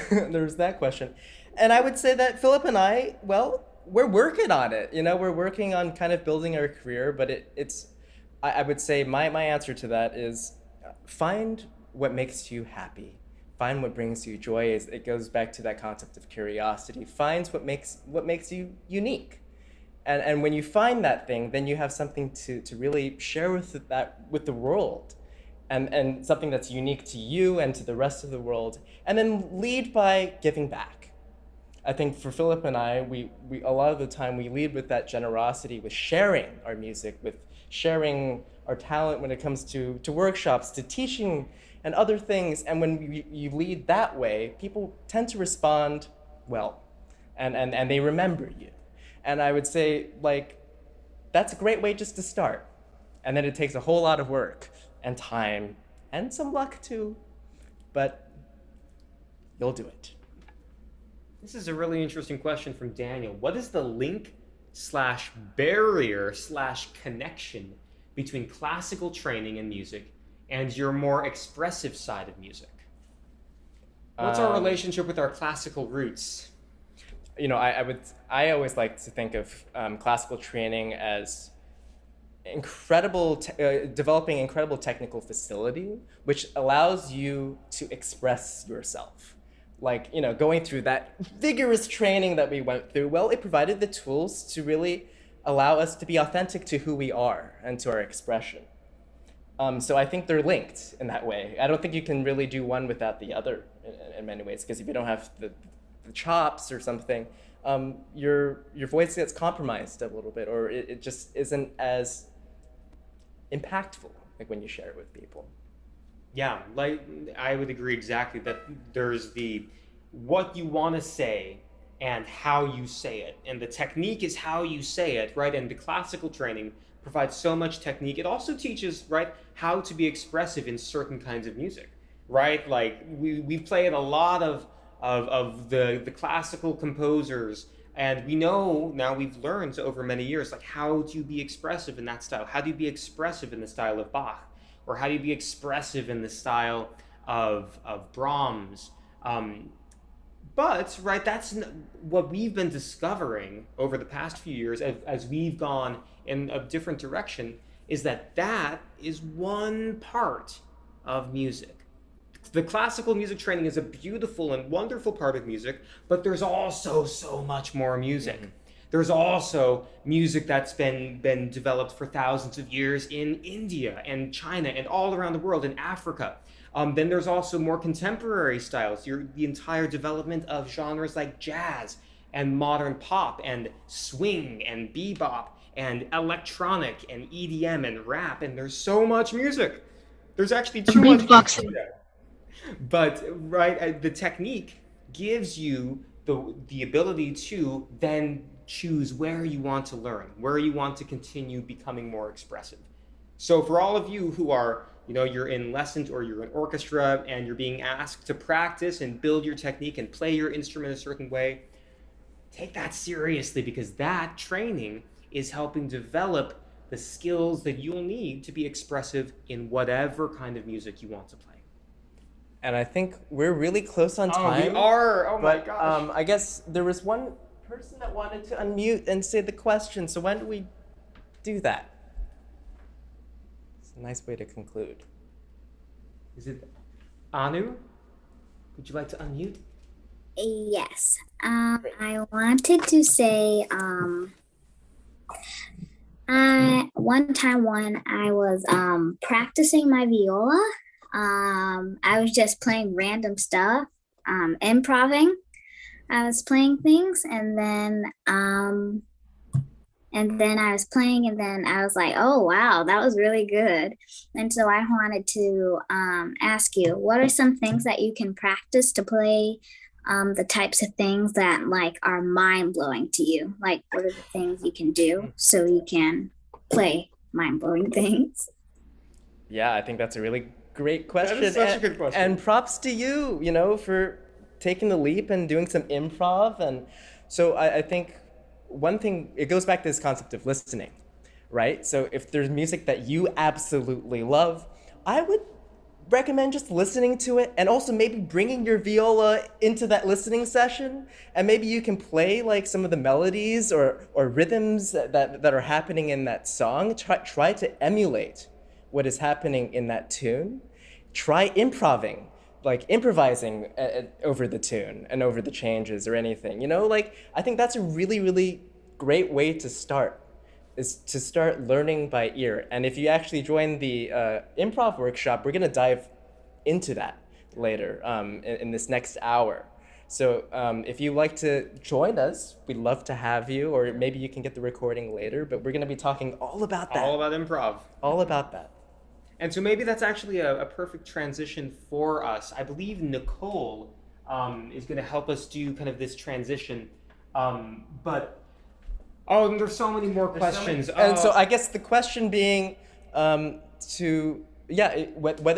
There's that question. And I would say that Philip and I, well, we're working on it. We're working on kind of building our career, but I would say my answer to that is find what makes you happy. Find what brings you joy. It goes back to that concept of curiosity. Find what makes you unique. And when you find that thing, then you have something to really share with the world, and something that's unique to you and to the rest of the world. And then lead by giving back. I think for Philip and I, we a lot of the time we lead with that generosity, with sharing our music, with sharing our talent when it comes to workshops, to teaching and other things. And when you lead that way, people tend to respond well, and they remember you. And I would say, like, that's a great way just to start. And then it takes a whole lot of work and time and some luck too, but you'll do it. This is a really interesting question from Daniel. What is the link/barrier/connection between classical training in music and your more expressive side of music? What's our relationship with our classical roots? I always like to think of classical training as developing incredible technical facility, which allows you to express yourself. Like, going through that vigorous training that we went through, well, it provided the tools to really allow us to be authentic to who we are and to our expression. So I think they're linked in that way. I don't think you can really do one without the other in many ways, because if you don't have the chops or something, your voice gets compromised a little bit, or it just isn't as impactful like when you share it with people. Yeah, like I would agree exactly that there's what you want to say and how you say it. And the technique is how you say it, right? And the classical training provides so much technique. It also teaches, right, how to be expressive in certain kinds of music, right? Like we played a lot of the classical composers, and we know now, we've learned over many years, like, how do you be expressive in that style? How do you be expressive in the style of Bach? Or how do you be expressive in the style of Brahms? But, right, that's what we've been discovering over the past few years as we've gone in a different direction, is that is one part of music. The classical music training is a beautiful and wonderful part of music, but there's also so much more music. Mm-hmm. There's also music that's been developed for thousands of years in India and China and all around the world, in Africa. Then there's also more contemporary styles, the entire development of genres like jazz and modern pop and swing and bebop and electronic and EDM and rap, and there's so much music. There's actually too much music there. But, right, the technique gives you the ability to then choose where you want to learn, where you want to continue becoming more expressive. So for all of you who are, you're in lessons or you're in orchestra and you're being asked to practice and build your technique and play your instrument a certain way, take that seriously, because that training is helping develop the skills that you'll need to be expressive in whatever kind of music you want to play. And I think we're really close on time. Oh, we are. Oh my but, gosh. I guess there was one person that wanted to unmute and say the question. So when do we do that? It's a nice way to conclude. Is it Anu? Would you like to unmute? Yes. I wanted to say, one time when I was practicing my viola, I was just playing random stuff, improving. I was playing things, and then I was playing, and then I was like, oh wow, that was really good. And so I wanted to ask you, what are some things that you can practice to play the types of things that like are mind-blowing to you? Like, what are the things you can do so you can play mind-blowing things? Yeah, I think that's a really great question. That is such a good question. And props to you, for taking the leap and doing some improv. And so I think one thing, it goes back to this concept of listening, right? So if there's music that you absolutely love, I would recommend just listening to it, and also maybe bringing your viola into that listening session, and maybe you can play like some of the melodies or rhythms that are happening in that song. Try to emulate what is happening in that tune. Try improvising over the tune and over the changes or anything. I think that's a really, really great way to start, is to start learning by ear. And if you actually join the improv workshop, we're gonna dive into that later in this next hour. So if you'd like to join us, we'd love to have you, or maybe you can get the recording later, but we're gonna be talking all about that. All about improv. All about that. And so maybe that's actually a perfect transition for us. I believe Nicole is going to help us do kind of this transition. And there's so many more questions. And so I guess the question being whether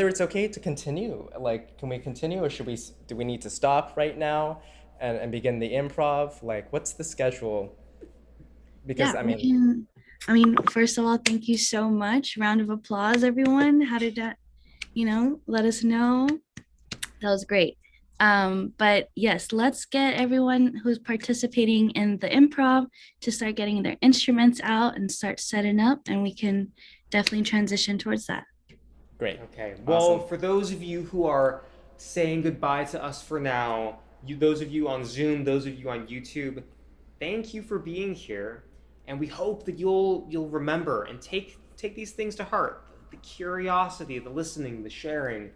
it's okay to continue. Like, can we continue, or do we need to stop right now and begin the improv? Like, what's the schedule? Because first of all, thank you so much. Round of applause, everyone. How did that, let us know. That was great. But yes, let's get everyone who's participating in the improv to start getting their instruments out and start setting up, and we can definitely transition towards that. Great. Okay. Awesome. Well, for those of you who are saying goodbye to us for now, those of you on Zoom, those of you on YouTube, thank you for being here. And we hope that you'll remember and take these things to heart. The curiosity, the listening, the sharing.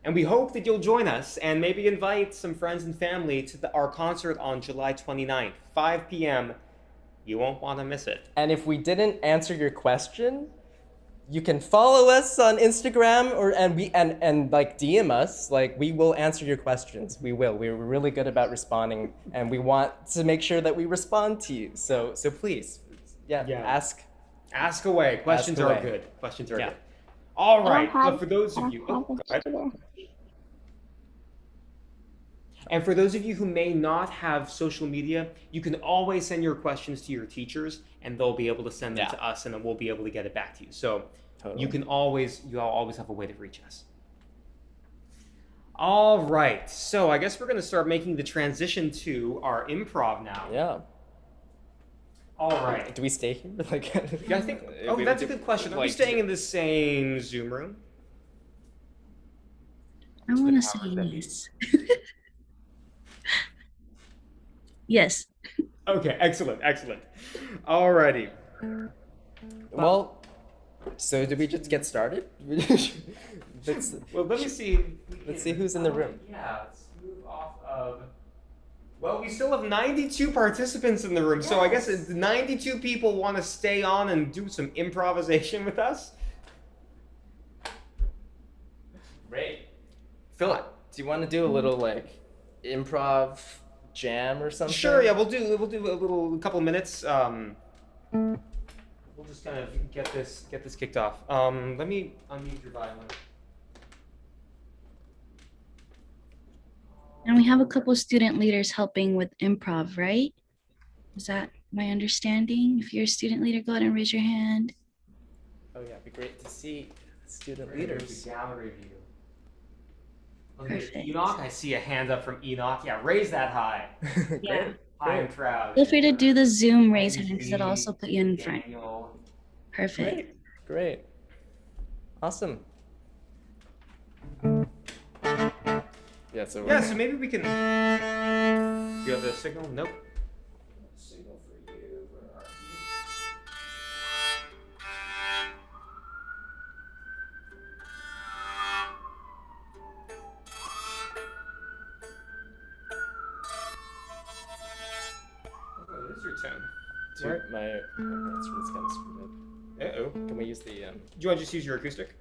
And we hope that you'll join us and maybe invite some friends and family to our concert on July 29th, 5 p.m. You won't want to miss it. And if we didn't answer your question, you can follow us on Instagram and DM us. Like, we will answer your questions. We will. We're really good about responding, and we want to make sure that we respond to you. So please, ask away. Questions are good. Questions are good. All right. But for those of you, and for those of you who may not have social media, you can always send your questions to your teachers, and they'll be able to send them to us, and then we'll be able to get it back to you. So you'll always have a way to reach us. All right. So I guess we're going to start making the transition to our improv now. Yeah. All right. Do we stay here? I think. Oh, that's a good question. Are we staying in the same Zoom room? I want to say yes. Yes. Okay. Excellent. All righty. Well, so do we just get started? Let me see. Let's see who's in the room. Yeah. Let's move off of. Well, we still have 92 participants in the room, so I guess 92 people want to stay on and do some improvisation with us. Great. Philip, do you want to do a little improv jam or something? Sure, yeah, we'll do a couple minutes. We'll just kind of get this kicked off. Let me unmute your violin. And we have a couple student leaders helping with improv, right? Is that my understanding? If you're a student leader, go ahead and raise your hand. Oh yeah, it'd be great to see student We're gonna do leaders. the gallery view. Perfect. Enoch, I see a hand up from Enoch. Yeah, raise that high. Great. High and proud. Feel free to do the Zoom raise hand because it'll also put you in front. Daniel. Perfect. Great. Awesome. Yeah, so Yeah, so maybe we can. You have the signal? Nope. Signal for you. Where are you? Oh, it is your turn. Dude, my instrument's kind of screwed up. Uh-oh. Can we use the Do you want to just use your acoustic?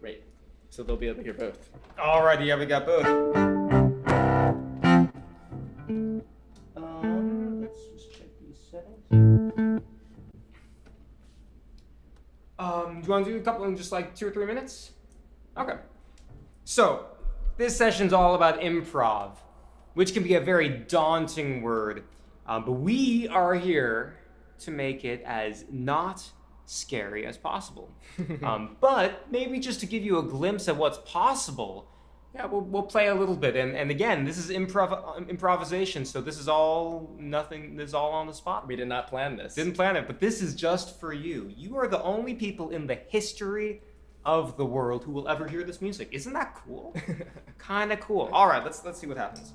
Great. So they'll be able to hear both. Alrighty, yeah, we got both. Let's just check these settings. Do you want to do a couple in just like 2 or 3 minutes? Okay. So, this session's all about improv, which can be a very daunting word, but we are here to make it as not scary as possible. But maybe just to give you a glimpse of what's possible, yeah, we'll play a little bit. And again, this is improvisation, so this is all nothing. This is all on the spot. We did not plan this. Didn't plan it, but this is just for you. You are the only people in the history of the world who will ever hear this music. Isn't that cool? Kind of cool. All right, let's see what happens.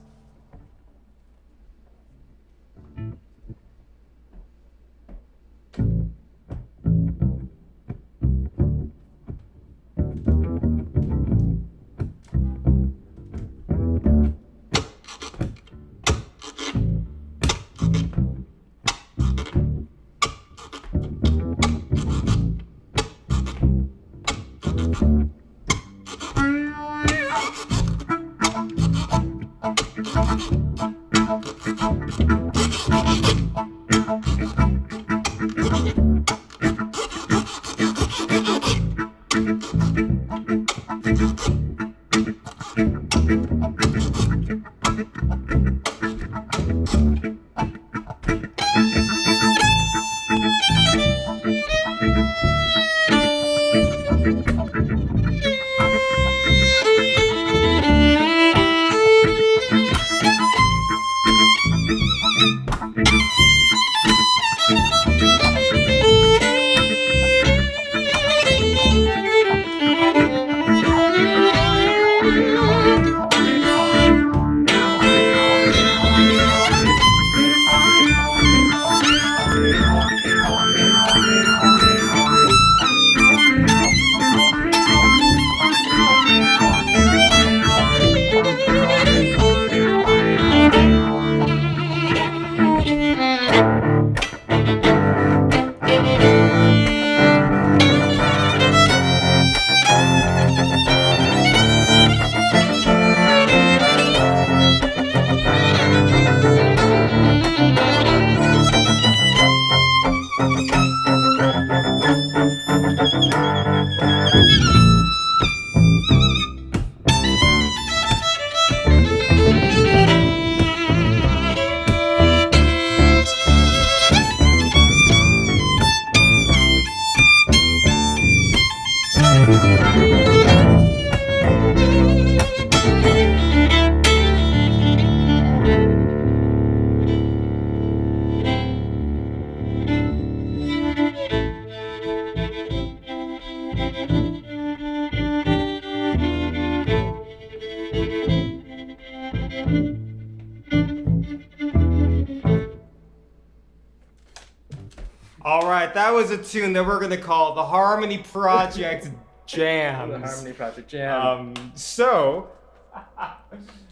was a tune that we're gonna call the Harmony Project Jams. The Harmony Project Jam. So,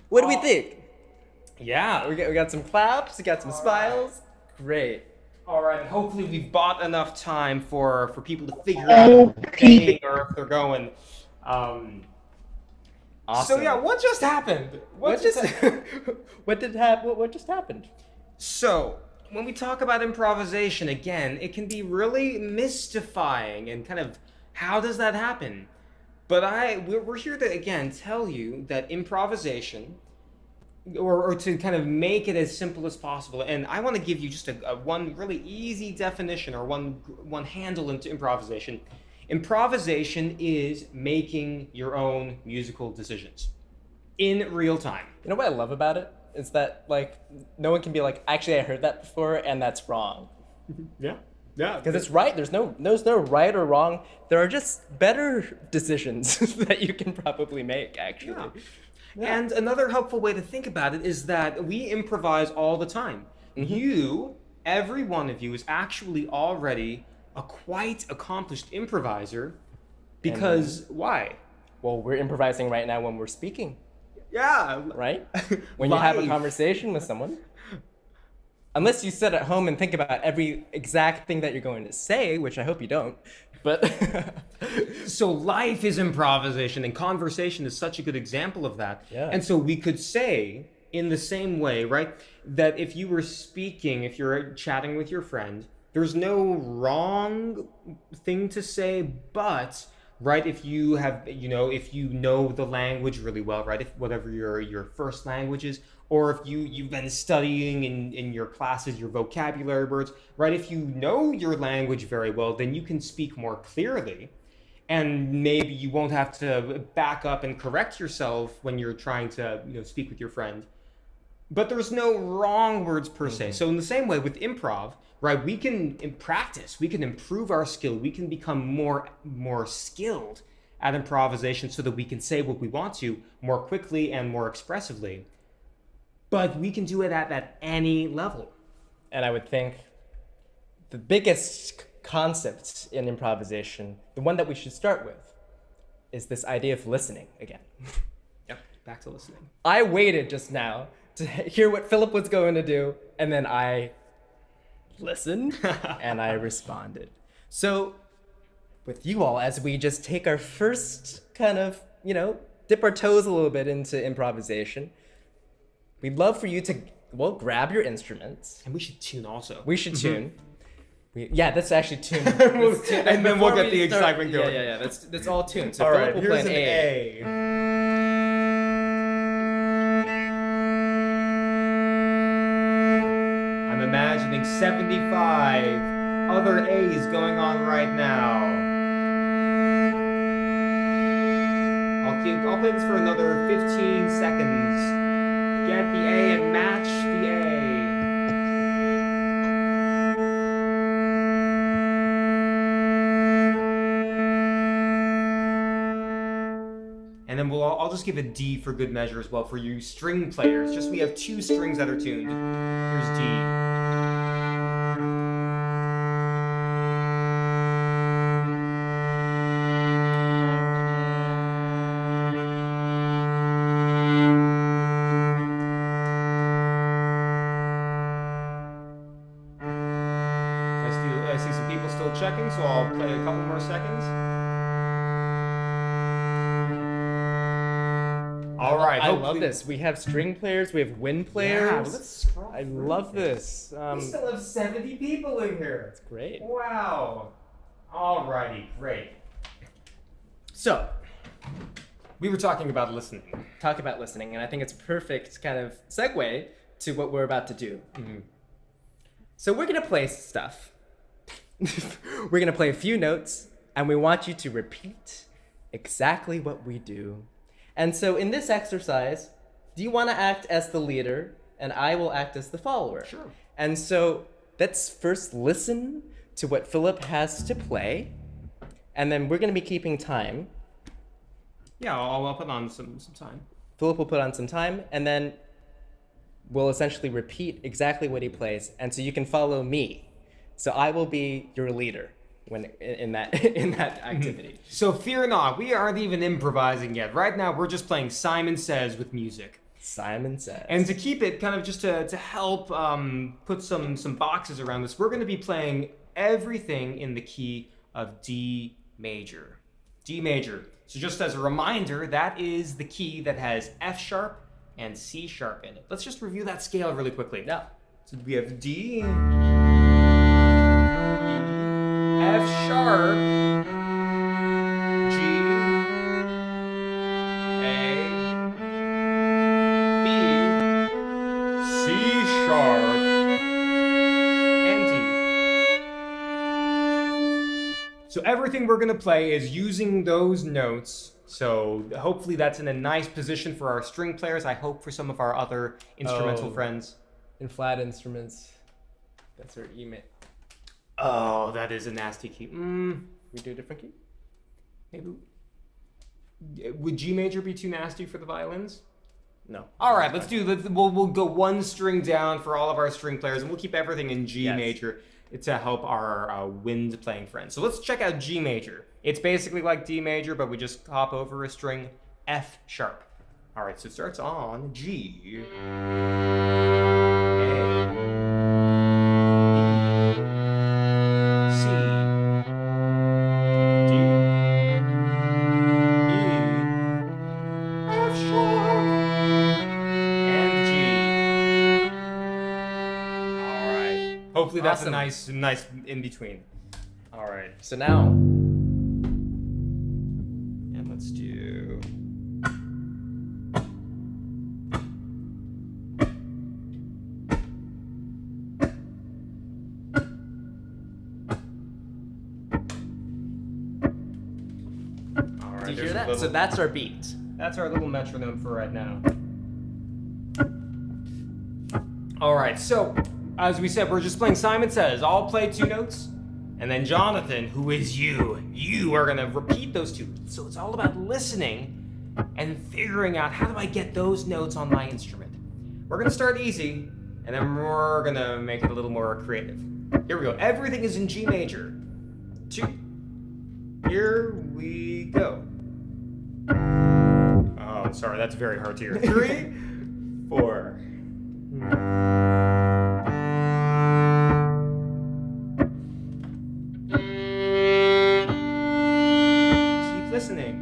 What do we think? yeah. We got some claps, we got some smiles. Great. All right. Hopefully, we've bought enough time for people to figure out if they're staying or if they're going. Awesome. So yeah, what just happened? What just what just happened? So, when we talk about improvisation, again, it can be really mystifying and kind of, how does that happen? But we're here to, again, tell you that improvisation, or to kind of make it as simple as possible, and I want to give you just a one really easy definition, or one handle into improvisation. Improvisation is making your own musical decisions in real time. You know what I love about it? Is that, like, no one can be like, actually, I heard that before, and that's wrong. Yeah. Yeah. Because it's right. There's no right or wrong. There are just better decisions that you can probably make, actually. Yeah. And another helpful way to think about it is that we improvise all the time. Mm-hmm. Every one of you is actually already a quite accomplished improviser. Because why? Well, we're improvising right now when we're speaking. Yeah. Right? When you have a Live. conversation with someone. Unless you sit at home and think about every exact thing that you're going to say, which I hope you don't. But So life is improvisation, and conversation is such a good example of that. Yeah. And so we could say, in the same way, right, that if you were speaking, if you're chatting with your friend, there's no wrong thing to say, but, right, if you have, if you know the language really well, right, if whatever your first language is, or if you've been studying in your classes, your vocabulary words, right, if you know your language very well, then you can speak more clearly. And maybe you won't have to back up and correct yourself when you're trying to, speak with your friend. But there's no wrong words per se. So in the same way with improv, right, we can practice, we can improve our skill, we can become more skilled at improvisation so that we can say what we want to more quickly and more expressively. But we can do it at any level. And I would think the biggest concept in improvisation, the one that we should start with, is this idea of listening again. Yep, back to listening. I waited just now to hear what Philip was going to do, and then I listened and I responded. So with you all, as we just take our first kind of, dip our toes a little bit into improvisation, we'd love for you to, grab your instruments. And we should tune also. We should tune. That's actually tune. And then we'll get the excitement going. Yeah. That's all tuned. So All Philip right, will here's play an an A. I'm imagining 75 other A's going on right now. I'll play this for another 15 seconds. Get the A and match the A. And then I'll just give a D for good measure as well for you string players. Just we have 2 strings that are tuned. Here's D. I see some people still checking, so I'll play a couple more seconds. All right. I love this. We have string players. We have wind players. Yeah, let's scroll I through love this. We still have 70 people in here. It's great. Wow. Alrighty, great. So, We were talking about listening. talk about listening, and I think it's a perfect kind of segue to what we're about to do. So we're gonna play stuff. We're gonna play a few notes, and we want you to repeat exactly what we do. And so in this exercise, do you want to act as the leader, and I will act as the follower? Sure. And so let's first listen to what Philip has to play, and then we're gonna be keeping time. Yeah, I'll put on some time. Philip will put on some time, and then we'll essentially repeat exactly what he plays. And so you can follow me So I will be your leader when in that activity. So fear not, we aren't even improvising yet. Right now, we're just playing Simon Says with music. Simon Says. And to keep it kind of just to help put some boxes around this, we're going to be playing everything in the key of D major. D major. So just as a reminder, that is the key that has F sharp and C sharp in it. Let's just review that scale really quickly. Yeah. So we have D, E, F sharp, G, A, B, C sharp, and D. So everything we're gonna play is using those notes. So hopefully that's in a nice position for our string players. I hope for some of our other instrumental friends. In flat instruments, that's our E major. Oh, that is a nasty key. We do a different key? Maybe. Would G major be too nasty for the violins? No. All right, we'll go one string down for all of our string players, and we'll keep everything in G major to help our wind playing friends. So let's check out G major. It's basically like D major, but we just hop over a string, F sharp. All right, so it starts on G, A, B, C, D, E, F sharp, and G. All right. Hopefully that's Awesome. a nice in between. All right. So now, And let's do. All right. do you there's hear a that? little- So that's our beat. That's our little metronome for right now. All right, so as we said, we're just playing Simon Says. I'll play 2 notes, and then Jonathan, who is you are gonna repeat those 2. So it's all about listening and figuring out how do I get those notes on my instrument. We're gonna start easy, and then we're gonna make it a little more creative. Here we go. Everything is in G major. 2. Here we go. Oh, sorry, that's very hard to hear. 3, 4. Keep listening.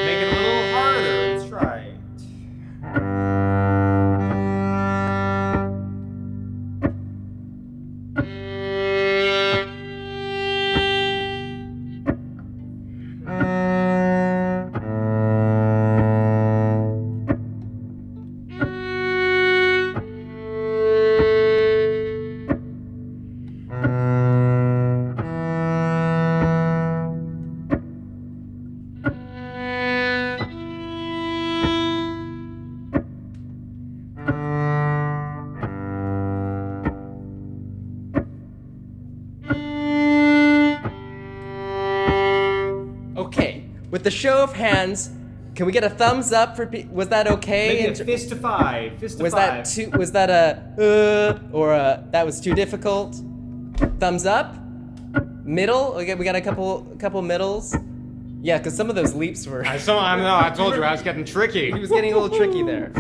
Make it a little harder. Let's try it. Okay, with the show of hands, can we get a thumbs up for? Was that okay? Maybe a fist to 5. Fist to Was 5. that too? Was that a or a that was too difficult? Thumbs up. Middle. Okay, we got a couple middles. Yeah, because some of those leaps were. I told you I was getting tricky. He was getting a little tricky there.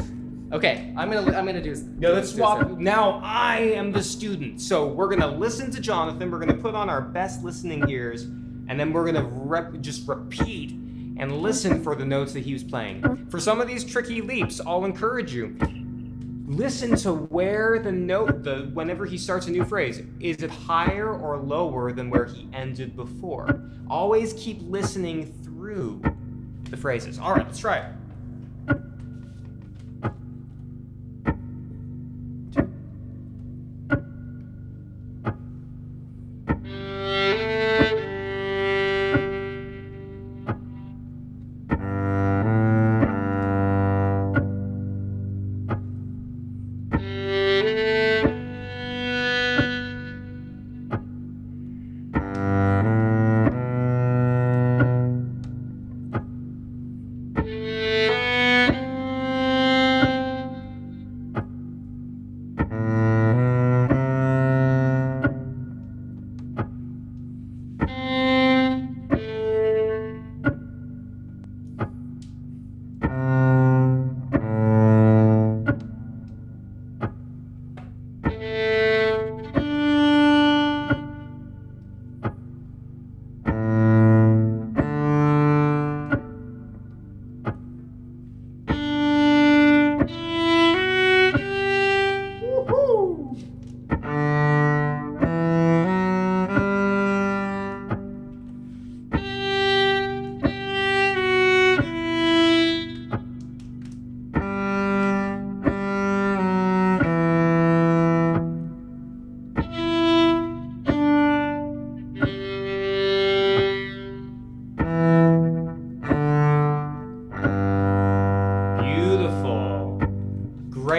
Okay, I'm gonna do. Yeah, let's swap. Now I am the student, so we're gonna listen to Jonathan. We're gonna put on our best listening ears, and then we're gonna just repeat and listen for the notes that he was playing. For some of these tricky leaps, I'll encourage you. Listen to where the note, whenever he starts a new phrase, is it higher or lower than where he ended before? Always keep listening through the phrases. All right, let's try it.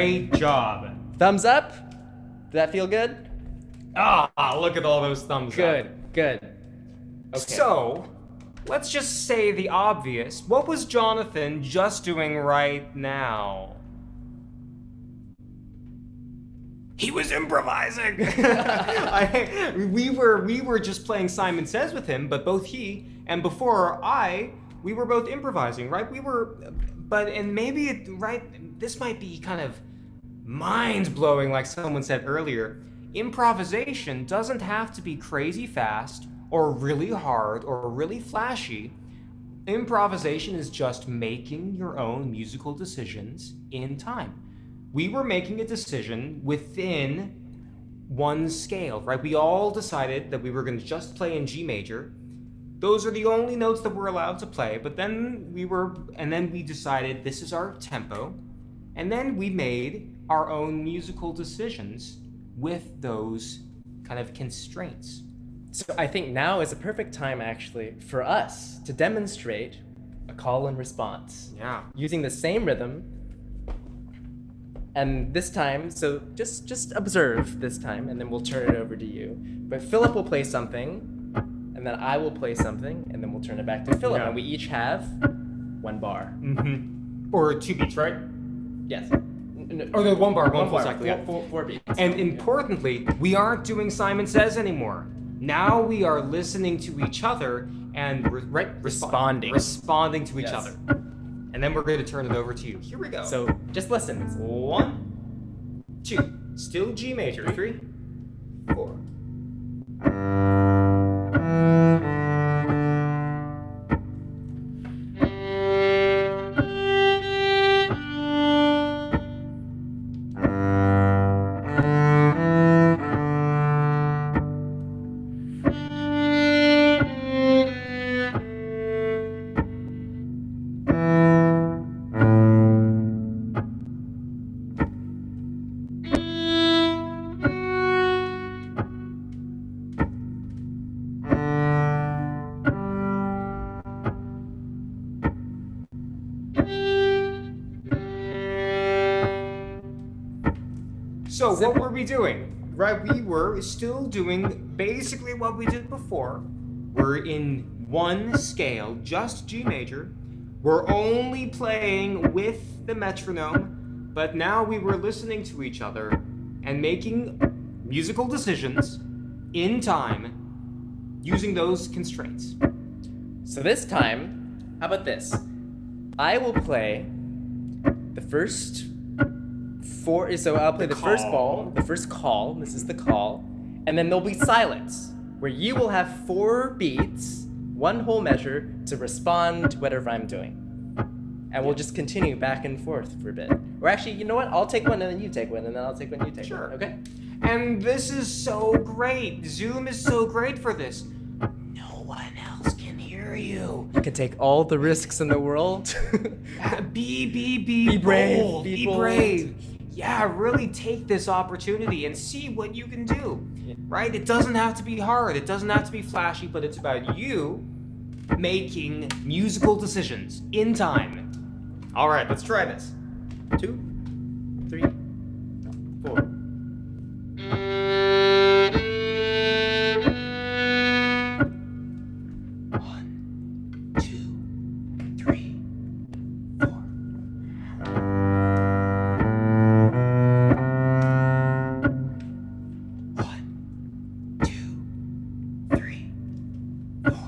Great job. Thumbs up? Did that feel good? Ah, look at all those thumbs up. Good. Okay. So, let's just say the obvious. What was Jonathan just doing right now? He was improvising. We were just playing Simon Says with him, but both he and before we were both improvising, right? This might be kind of mind-blowing, like someone said earlier. Improvisation doesn't have to be crazy fast or really hard or really flashy. Improvisation is just making your own musical decisions in time. We were making a decision within one scale, right? We all decided that we were going to just play in G major. Those are the only notes that we're allowed to play, but then we decided this is our tempo, and then we made our own musical decisions with those kind of constraints. So I think now is a perfect time, actually, for us to demonstrate a call and response. Yeah. Using the same rhythm. And this time, so just observe this time, and then we'll turn it over to you. But Philip will play something, and then I will play something, and then we'll turn it back to Philip. Yeah. And we each have 1 bar. Mm-hmm. Or 2 beats, right? Yes. Or the 1 bar, one full bar, cycle. Yeah. four beats. And importantly, we aren't doing Simon Says anymore. Now we are listening to each other and responding to each Yes. other. And then we're going to turn it over to you. Here we go. So just listen. 1, 2, still G major. 3, 4. So what were we doing? Right, we were still doing basically what we did before. We're in one scale, just G major. We're only playing with the metronome, but now we were listening to each other and making musical decisions in time using those constraints. So this time, how about this? I will play the first 4, so I'll play the first ball, the first call, this is the call, and then there'll be silence, where you will have 4 beats, 1 whole measure, to respond to whatever I'm doing. And we'll just continue back and forth for a bit. Or actually, you know what? I'll take one and then you take one, and then I'll take one, you take Sure. one, okay? And this is so great. Zoom is so great for this. No one else can hear you. You can take all the risks in the world. Be brave, bold, be be bold. brave. Yeah, really take this opportunity and see what you can do. Right? It doesn't have to be hard. It doesn't have to be flashy, but it's about you making musical decisions in time. All right, let's try this. 2, 3, 4. One, 2, 3, 4. One, 2, 3, 4.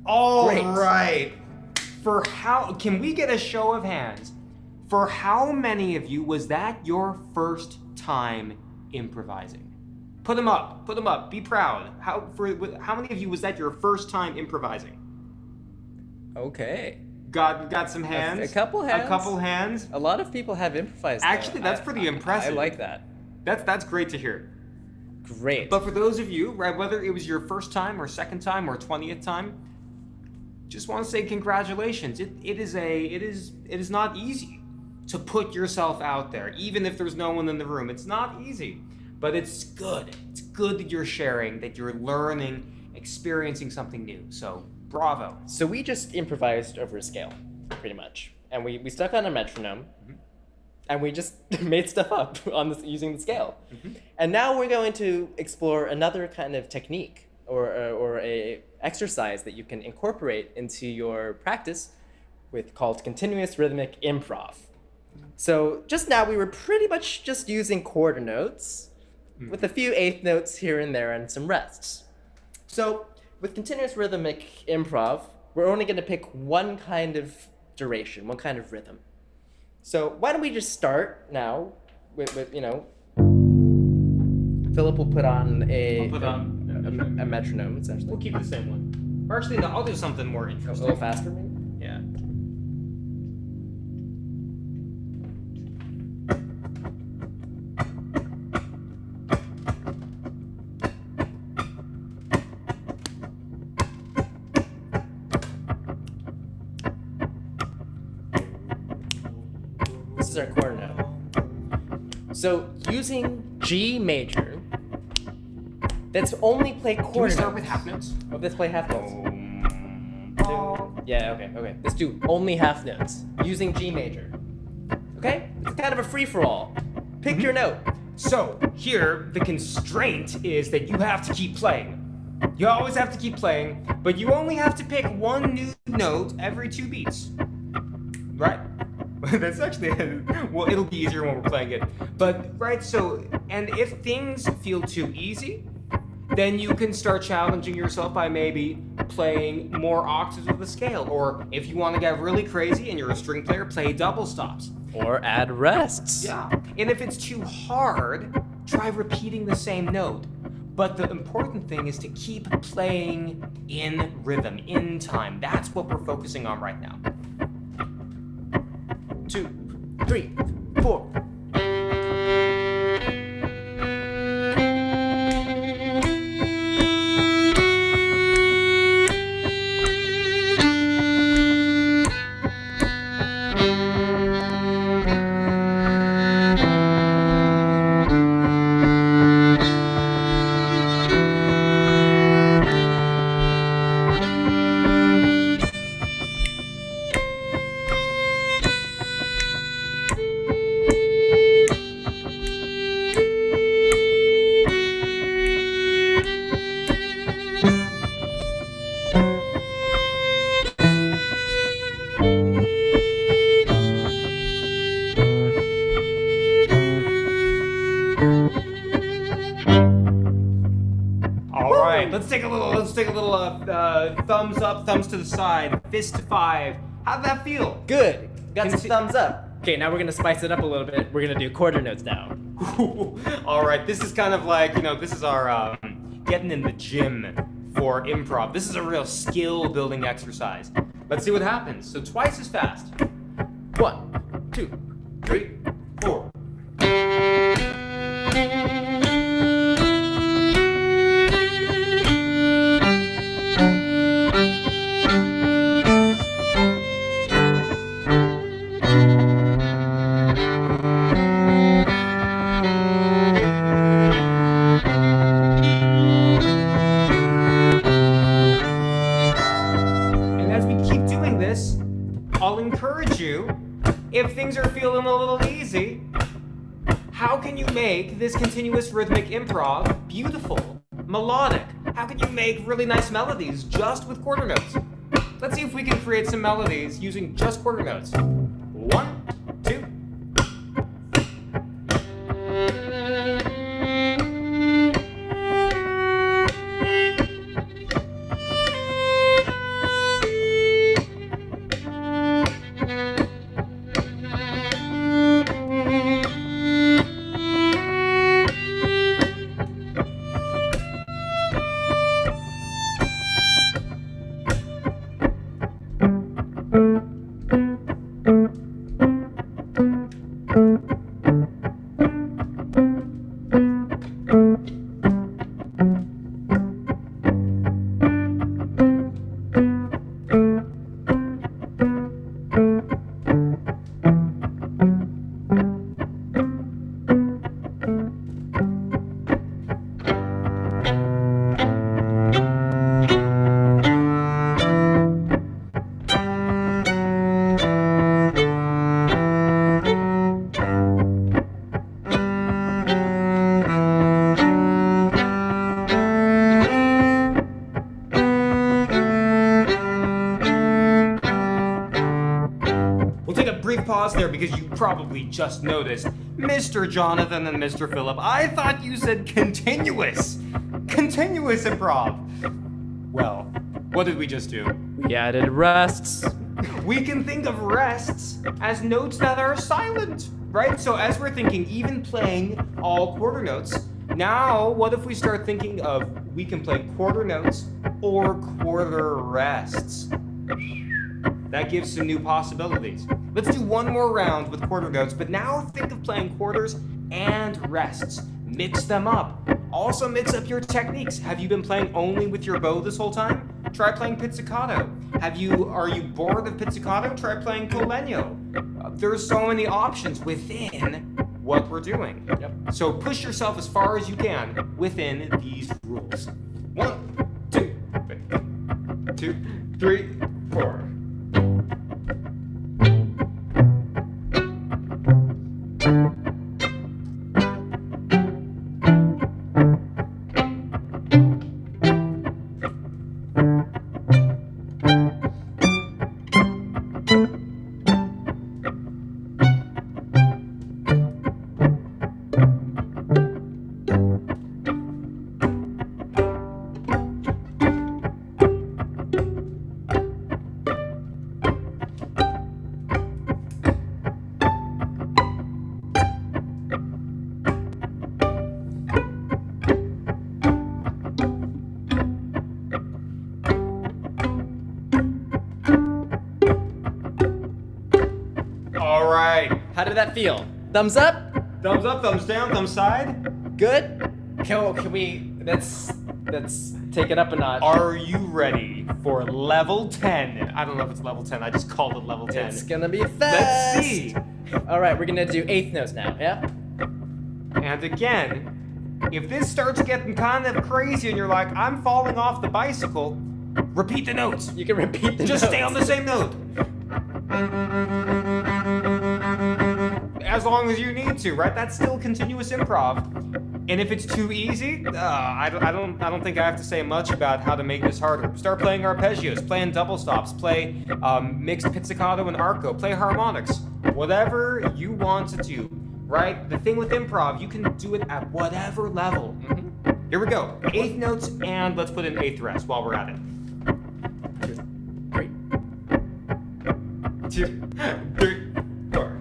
All Great. right. Can we get a show of hands? For how many of you was that your first time improvising? Put them up. Put them up. Be proud. How many of you was that your first time improvising? Okay. Got some hands? A couple hands. A couple hands. A lot of people have improvised. Actually, though. that's pretty impressive. I like that. That's great to hear. Great. But for those of you, right, whether it was your first time or second time or 20th time, just want to say congratulations. It is not easy to put yourself out there, even if there's no one in the room. It's not easy, but it's good. It's good that you're sharing, that you're learning, experiencing something new. So bravo. So we just improvised over a scale, pretty much, and we stuck on a metronome, and we just made stuff up using the scale. And now we're going to explore another kind of technique or a exercise that you can incorporate into your practice called continuous rhythmic improv. So just now we were pretty much just using quarter notes with a few eighth notes here and there and some rests. So with continuous rhythmic improv, we're only going to pick one kind of duration, one kind of rhythm. So why don't we just start now with Philip will put on a metronome, essentially. We'll keep the same one. Or actually, no, I'll do something more A interesting. little faster, maybe? Yeah. This is our quarter note. So using G major, let's only play quarter Can we start notes. with half notes? Oh, let's play half notes. Yeah, okay. Let's do only half notes using G major. Okay? It's kind of a free-for-all. Pick your note. So, here, the constraint is that you have to keep playing. You always have to keep playing, but you only have to pick one new note every 2 beats. Right? That's actually, well, it'll be easier when we're playing it. But, right, so, and if things feel too easy, then you can start challenging yourself by maybe playing more octaves of the scale. Or if you want to get really crazy and you're a string player, play double stops. Or add rests. Yeah. And if it's too hard, try repeating the same note. But the important thing is to keep playing in rhythm, in time. That's what we're focusing on right now. 2, 3, 4. Let's take a little thumbs up, thumbs to the side, fist to 5. How'd that feel? Good. Got some thumbs up. Okay, now we're gonna spice it up a little bit. We're gonna do quarter notes now. All right, this is kind of like, this is our getting in the gym for improv. This is a real skill building exercise. Let's see what happens. So twice as fast. 1, 2, 3, 4. If things are feeling a little easy, how can you make this continuous rhythmic improv beautiful, melodic? How can you make really nice melodies just with quarter notes? Let's see if we can create some melodies using just quarter notes. 1, 2. pause there because you probably just noticed, Mr. Jonathan and Mr. Philip, I thought you said continuous. Continuous improv. Well, what did we just do? We added rests. We can think of rests as notes that are silent, right? So as we're thinking, even playing all quarter notes, now what if we start thinking of we can play quarter notes or quarter rests? That gives some new possibilities. Let's do one more round with quarter notes, but now think of playing quarters and rests. Mix them up. Also mix up your techniques. Have you been playing only with your bow this whole time? Try playing pizzicato. Are you bored of pizzicato? Try playing Polenio. There's so many options within what we're doing. Yep. So push yourself as far as you can within these rules. 1, 2, 3, 4. All right. How did that feel? Thumbs up? Thumbs up, thumbs down, thumbs side. Good? Can we, let's take it up a notch. Are you ready for level 10? I don't know if it's level 10. I just called it level 10. It's gonna be fast. Let's see. All right, we're gonna do eighth notes now, yeah? And again, if this starts getting kind of crazy and you're like, I'm falling off the bicycle, repeat the notes. You can repeat the Just notes. stay on the same note. As long as you need to, right? That's still continuous improv. And if it's too easy, I don't think I have to say much about how to make this harder. Start playing arpeggios, playing double stops, play mixed pizzicato and arco, play harmonics, whatever you want to do, right? The thing with improv, you can do it at whatever level. Here we go. Eighth notes, and let's put in eighth rest while we're at it. 2, 3, 4.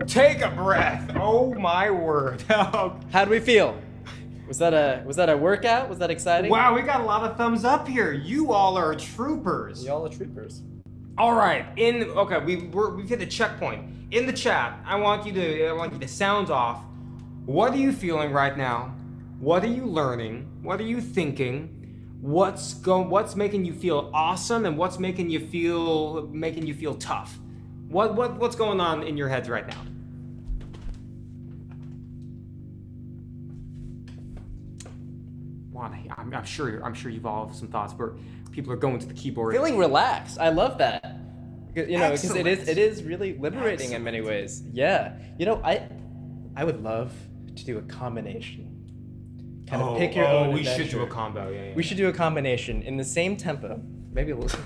Take a breath. Oh my word. How do we feel? Was that a workout? Was that exciting? Wow, we got a lot of thumbs up here. You all are troopers. Y'all are troopers. All right. We've hit a checkpoint. In the chat, I want you to sound off. What are you feeling right now? What are you learning? What are you thinking? What's making you feel awesome and what's making you feel tough? What's going on in your heads right now? want. I'm sure you've all have some thoughts where people are going to the keyboard. Feeling relaxed. I love that. You know, because Excellent. it is really liberating in many ways. Yeah. You know, I would love to do a combination. Kind of pick your own we should adventure. do a combo. Yeah. We should do a combination in the same tempo. Maybe a little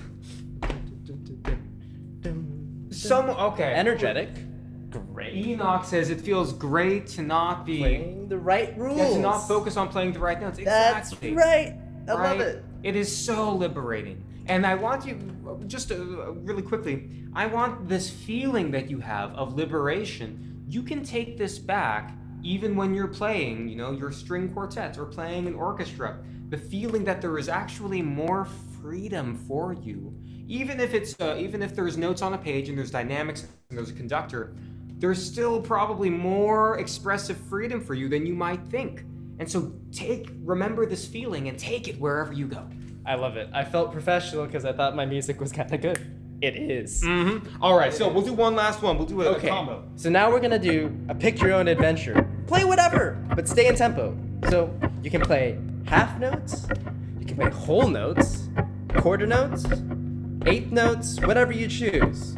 Okay. energetic. Great. Enoch says it feels great to not be Playing the right rules. to not focus on playing the right notes. That's Exactly. right. I Right? love it. It is so liberating. And I want you, just really quickly, I want this feeling that you have of liberation. You can take this back even when you're playing, your string quartets or playing an orchestra. The feeling that there is actually more freedom for you. Even if there's notes on a page and there's dynamics and there's a conductor, there's still probably more expressive freedom for you than you might think. And so remember this feeling and take it wherever you go. I love it. I felt professional because I thought my music was kind of good. It is. Mm-hmm. All right, so we'll do one last one. We'll do a combo. So now we're gonna do a pick your own adventure. Play whatever, but stay in tempo. So you can play half notes, you can play whole notes, quarter notes, eighth notes, whatever you choose.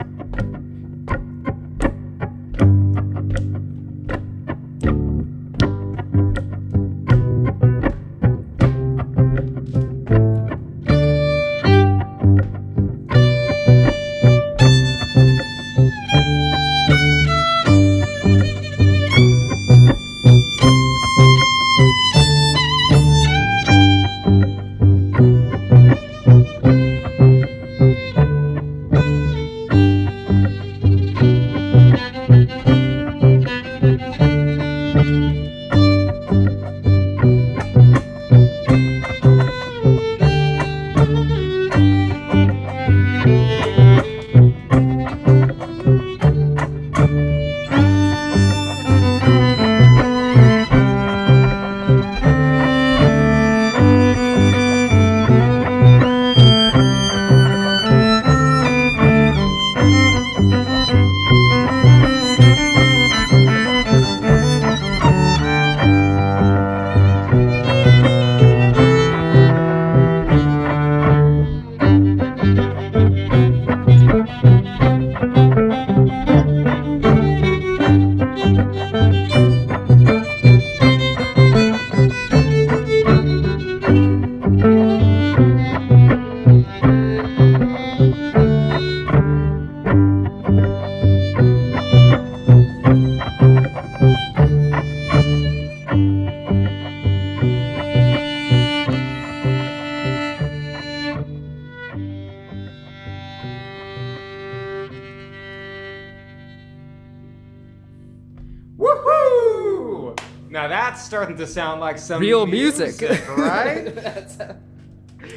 Woohoo! Now that's starting to sound like some Real music. right?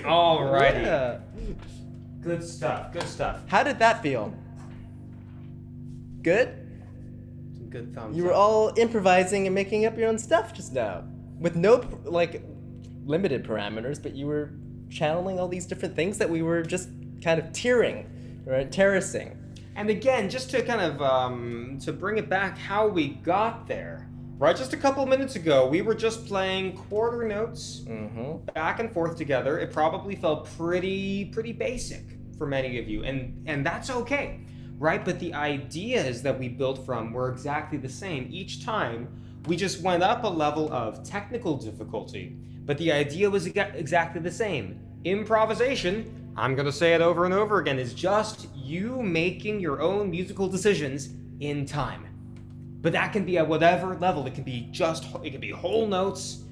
Alrighty. Yeah. Good stuff. How did that feel? Good? Some good thumbs You were up. all improvising and making up your own stuff just now. With no, limited parameters, but you were channeling all these different things that we were just kind of tiering, right? Terracing. And again, just to kind of to bring it back how we got there, right? Just a couple minutes ago, we were just playing quarter notes back and forth together. It probably felt pretty basic for many of you, and that's okay, right? But the ideas that we built from were exactly the same each time. We just went up a level of technical difficulty, but the idea was exactly the same. Improvisation, I'm going to say it over and over again, is just you making your own musical decisions in time. But that can be at whatever level. It can be whole notes.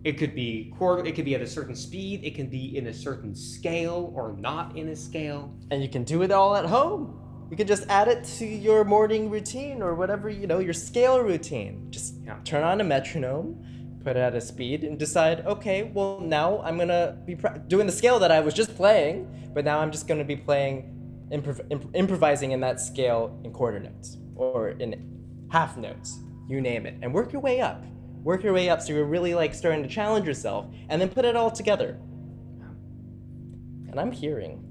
It could be quarter. It could be at a certain speed. It can be in a certain scale or not in a scale. And you can do it all at home. You can just add it to your morning routine or whatever, your scale routine. Just turn on a metronome, put it at a speed, and decide, okay, well, now I'm going to be doing the scale that I was just playing, but now I'm just going to be playing, improvising in that scale in quarter notes or in half notes, you name it, and work your way up. Work your way up so you're really starting to challenge yourself, and then put it all together. And I'm hearing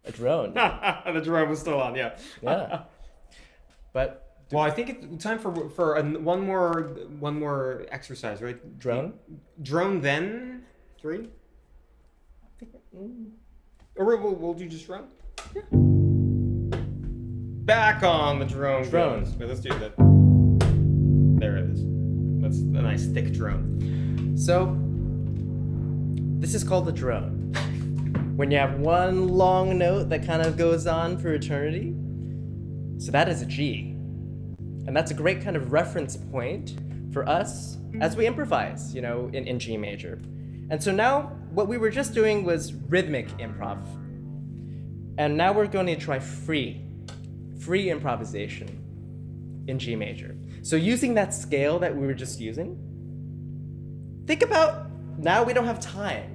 a drone. The drone was still on, yeah. Yeah. But Well, I think it's time for one more exercise, right? Drone? Drone, then 3? Or we'll do just drone? Yeah. Back on the drone. Drone. Goes. Wait, let's do that. There it is. That's a nice thick drone. So, this is called the drone. When you have one long note that kind of goes on for eternity, so that is a G. And that's a great kind of reference point for us as we improvise, in G major. And so now, what we were just doing was rhythmic improv. And now we're going to try free improvisation in G major. So using that scale that we were just using, think about, now we don't have time.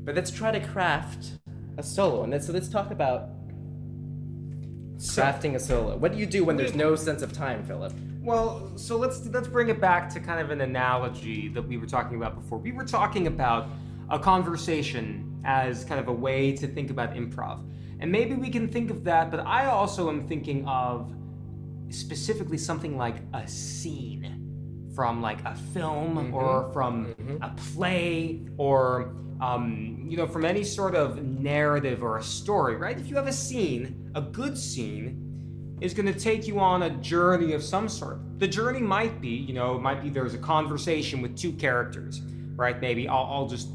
But let's try to craft a solo. And so let's talk about crafting a solo. What do you do when there's no sense of time, Philip? Well, so let's bring it back to kind of an analogy that we were talking about before. We were talking about a conversation as kind of a way to think about improv. And maybe we can think of that, but I also am thinking of specifically something like a scene from like a film or from a play or from any sort of narrative or a story, right? If you have a scene, a good scene is going to take you on a journey of some sort. The journey might be, there's a conversation with 2 characters, right? Maybe I'll just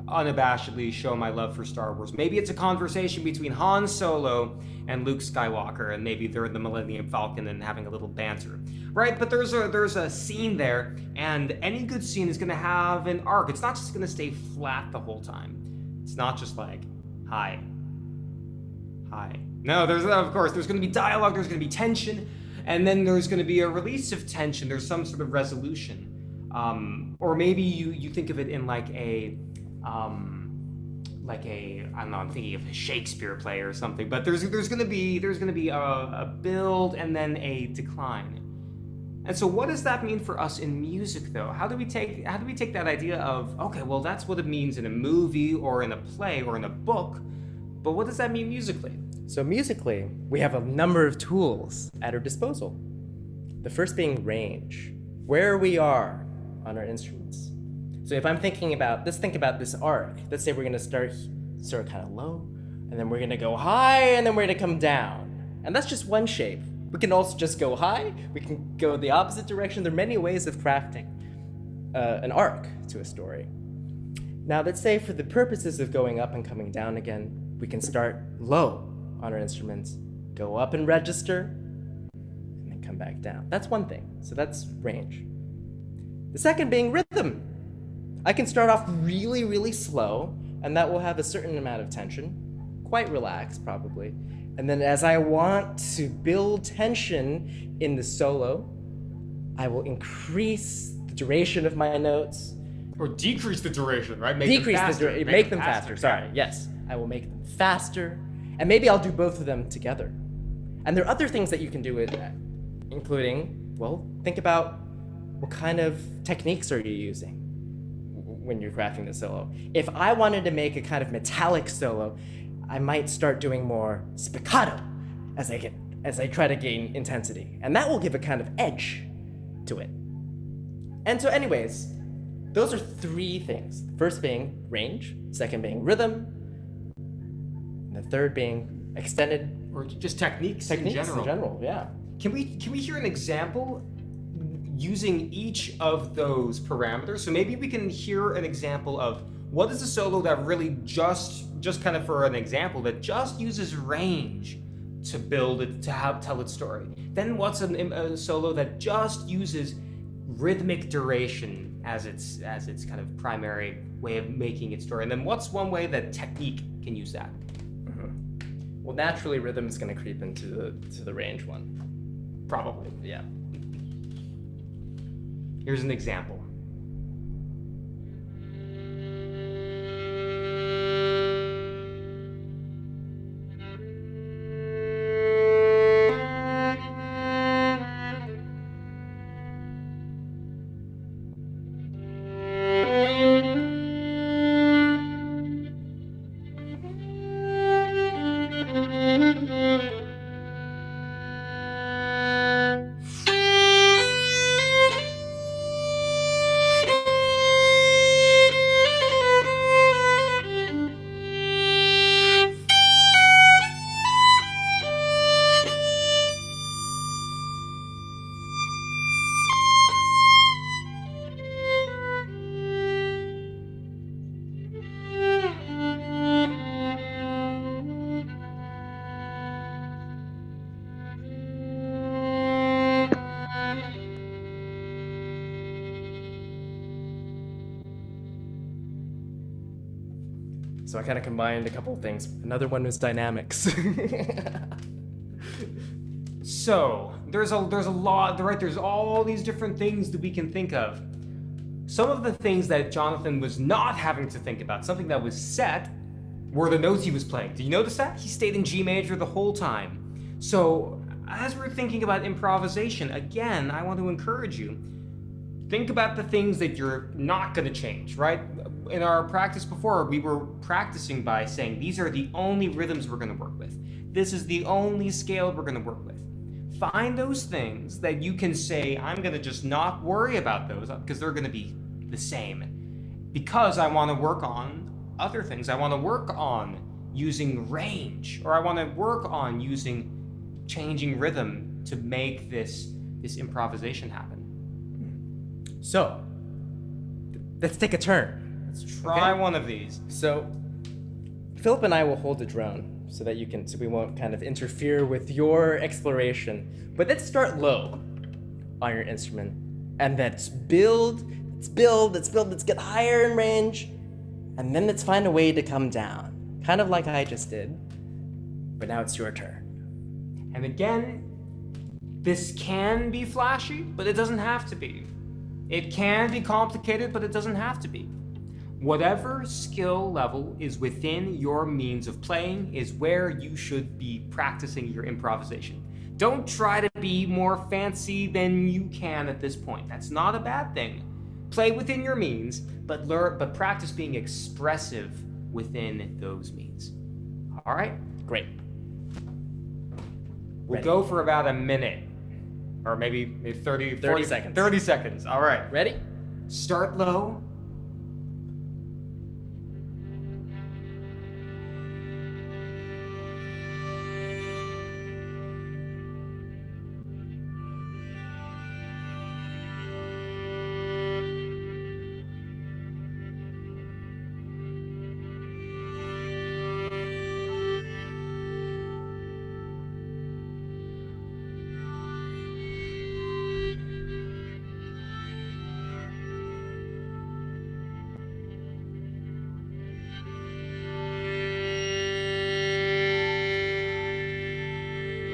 unabashedly show my love for Star Wars. Maybe it's a conversation between Han Solo and Luke Skywalker, and maybe they're in the Millennium Falcon and having a little banter, right? But there's a scene there, and any good scene is going to have an arc. It's not just going to stay flat the whole time. It's not just like, hi. No, there's going to be dialogue, there's going to be tension, and then there's going to be a release of tension. There's some sort of resolution. Or maybe you think of it in like a I don't know, I'm thinking of a Shakespeare play or something, but there's going to be a build and then a decline. And so what does that mean for us in music though? How do we take that idea of, okay, well that's what it means in a movie or in a play or in a book, but what does that mean musically? So musically, we have a number of tools at our disposal. The first being range, where we are on our instruments. So if I'm thinking about, let's think about this arc. Let's say we're gonna start kind of low, and then we're gonna go high, and then we're gonna come down. And that's just one shape. We can also just go high, we can go the opposite direction. There are many ways of crafting an arc to a story. Now let's say for the purposes of going up and coming down again, we can start low on our instruments, go up and register, and then come back down. That's one thing, so that's range. The second being rhythm. I can start off really, really slow, and that will have a certain amount of tension, quite relaxed probably. And then as I want to build tension in the solo, I will increase the duration of my notes. Or decrease the duration, right? Make them faster. Sorry, yes. I will make them faster, and maybe I'll do both of them together. And there are other things that you can do with that, including, well, think about what kind of techniques are you using when you're crafting the solo. If I wanted to make a kind of metallic solo, I might start doing more spiccato as I try to gain intensity. And that will give a kind of edge to it. And so anyways, those are 3 things. First being range, second being rhythm, and the third being extended, or just techniques in general. Yeah. Can we hear an example using each of those parameters? So maybe we can hear an example of what is a solo that really just kind of for an example that just uses range to build it, to tell its story. Then what's a solo that just uses rhythmic duration as its kind of primary way of making its story? And then what's one way that technique can use that? Well, naturally, rhythm is going to creep into the range one. Probably. Yeah. Here's an example. So I kind of combined a couple of things. Another one was dynamics. So there's a lot, right? There's all these different things that we can think of. Some of the things that Jonathan was not having to think about, something that was set, were the notes he was playing. Did you notice that? He stayed in G major the whole time. So as we're thinking about improvisation, again, I want to encourage you. Think about the things that you're not going to change, right? In our practice before, we were practicing by saying, these are the only rhythms we're going to work with. This is the only scale we're going to work with. Find those things that you can say, I'm going to just not worry about those because they're going to be the same. Because I want to work on other things. I want to work on using range, or I want to work on using changing rhythm to make this improvisation happen. So, let's take a turn. Let's try one of these. So, Philip and I will hold the drone so we won't kind of interfere with your exploration. But let's start low on your instrument, and let's build, let's get higher in range, and then let's find a way to come down, kind of like I just did. But now it's your turn. And again, this can be flashy, but it doesn't have to be. It can be complicated, but it doesn't have to be. Whatever skill level is within your means of playing is where you should be practicing your improvisation. Don't try to be more fancy than you can at this point. That's not a bad thing. Play within your means, but practice being expressive within those means. All right? Great. We'll Ready. go for about a minute, or maybe 30 seconds. 30 seconds. All right. Ready? Start low.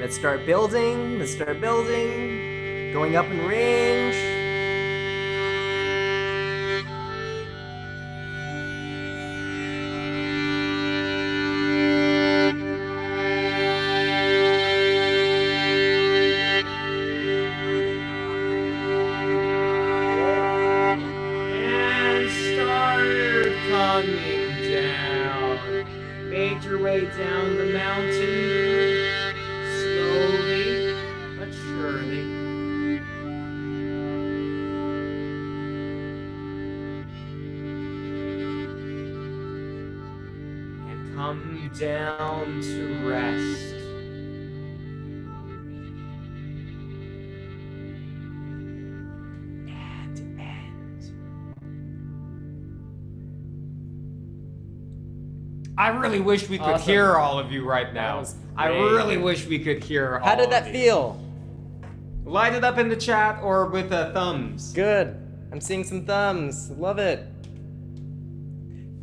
Let's start building, going up in range. And start coming down. Make your way down the mountain. Slowly but surely. And come down to rest. And end. I really wish we could Awesome. hear all of you right That now. was I great. really wish we could hear all How did of that you. feel? Light it up in the chat or with thumbs. Good. I'm seeing some thumbs. Love it.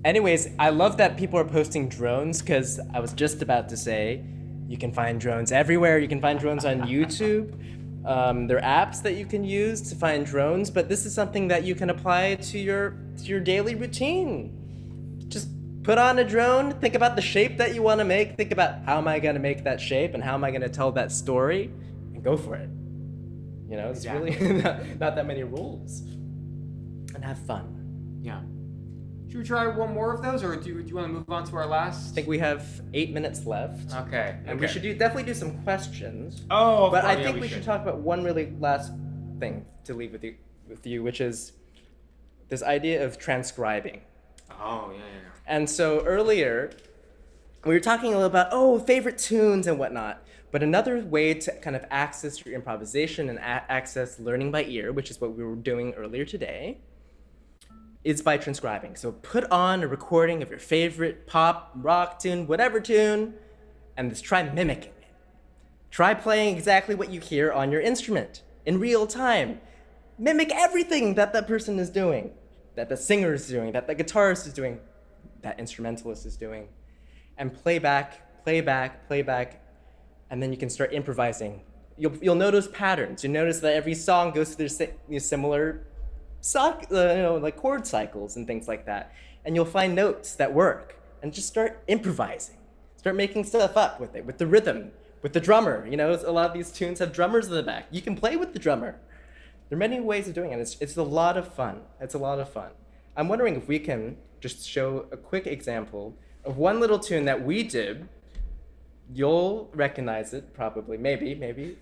Anyways, I love that people are posting drones, because I was just about to say you can find drones everywhere. You can find drones on YouTube. There are apps that you can use to find drones, but this is something that you can apply to your daily routine. Just put on a drone, think about the shape that you want to make, think about how am I going to make that shape and how am I going to tell that story, and go for it. You know, it's Exactly. really not that many rules. And have fun. Yeah. Should we try one more of those, or do you want to move on to our last? I think we have 8 minutes left. Okay. And we should definitely do some questions. Oh, of But course, I yeah, think we should talk about one really last thing to leave with you, which is this idea of transcribing. Oh, yeah. And so earlier, we were talking a little about, favorite tunes and whatnot. But another way to kind of access your improvisation and access learning by ear, which is what we were doing earlier today, is by transcribing. So put on a recording of your favorite pop, rock tune, whatever tune, and just try mimicking it. Try playing exactly what you hear on your instrument in real time. Mimic everything that person is doing, that the singer is doing, that the guitarist is doing. that instrumentalist is doing, and play back, play back, play back, and then you can start improvising. You'll notice patterns. You notice that every song goes through similar like chord cycles and things like that, and you'll find notes that work, and just start improvising. Start making stuff up with it, with the rhythm, with the drummer. You know, a lot of these tunes have drummers in the back. You can play with the drummer. There are many ways of doing it. It's a lot of fun. It's a lot of fun. I'm wondering if we can just show a quick example of one little tune that we did. You'll recognize it probably, maybe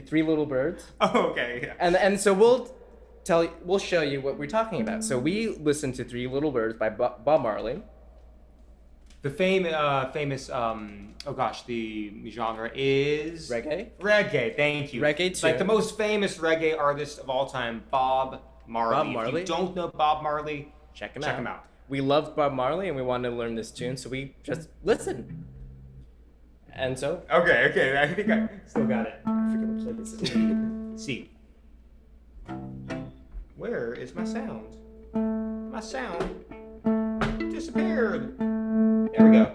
Three Little Birds. Oh, okay. Yeah. And so we'll show you what we're talking about. So we listened to Three Little Birds by Bob Marley. The famous, the genre is... Reggae? Reggae, thank you. Reggae too. Like the most famous reggae artist of all time, Bob Marley. Bob Marley? If you don't know Bob Marley, Check him check out. him out. We loved Bob Marley and we wanted to learn this tune, so we just listened. And so... Okay, I think I still got it. I forgot to play this. See. Where is my sound? My sound disappeared. There we go.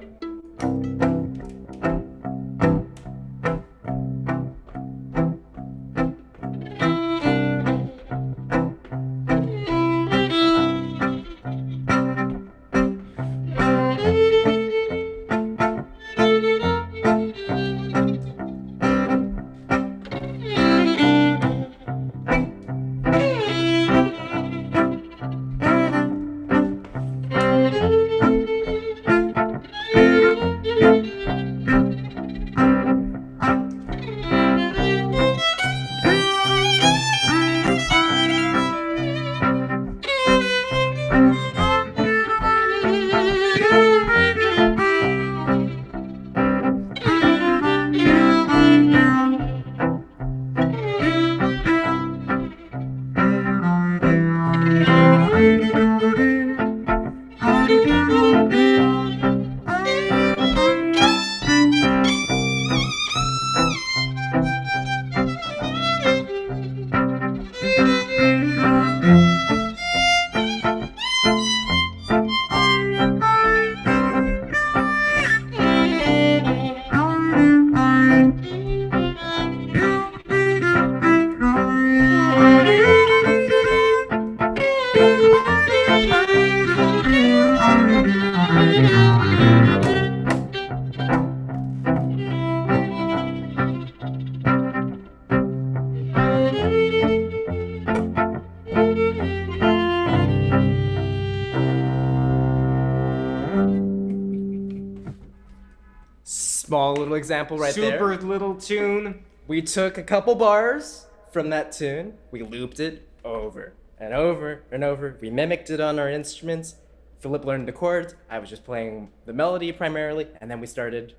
Small little example right there. Super little tune. We took a couple bars from that tune, we looped it over and over and over. We mimicked it on our instruments. Philip learned the chords. I was just playing the melody primarily, and then we started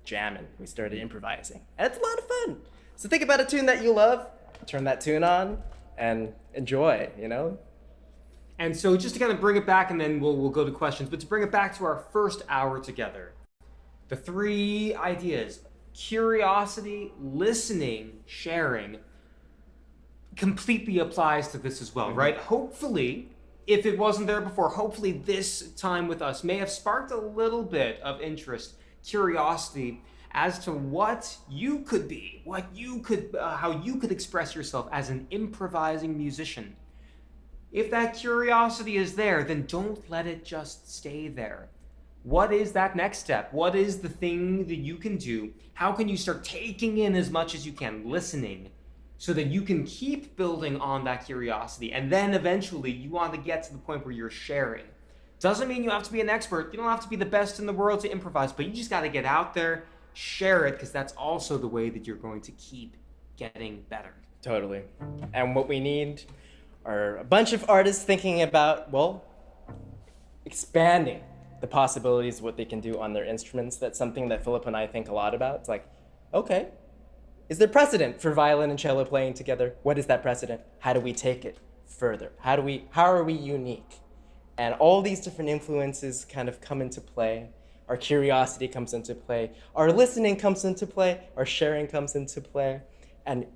jamming. We started improvising. And it's a lot of fun. So think about a tune that you love, turn that tune on, and enjoy, you know? And so just to kind of bring it back, and then we'll go to questions, but to bring it back to our first hour together, the three ideas: curiosity, listening, sharing, completely applies to this as well, right? Hopefully, if it wasn't there before, hopefully this time with us may have sparked a little bit of interest, curiosity as to what you could be, what you could, how you could express yourself as an improvising musician. If that curiosity is there, then don't let it just stay there. What is that next step? What is the thing that you can do? How can you start taking in as much as you can, listening, so that you can keep building on that curiosity? And then eventually you want to get to the point where you're sharing. Doesn't mean you have to be an expert. You don't have to be the best in the world to improvise, but you just got to get out there, share it, because that's also the way that you're going to keep getting better. Totally. And what we need are a bunch of artists thinking about, well, expanding the possibilities of what they can do on their instruments. That's something that Philip and I think a lot about. It's like, okay, is there precedent for violin and cello playing together? What is that precedent? How do we take it further? How are we unique? And all these different influences kind of come into play. Our curiosity comes into play. Our listening comes into play. Our sharing comes into play. And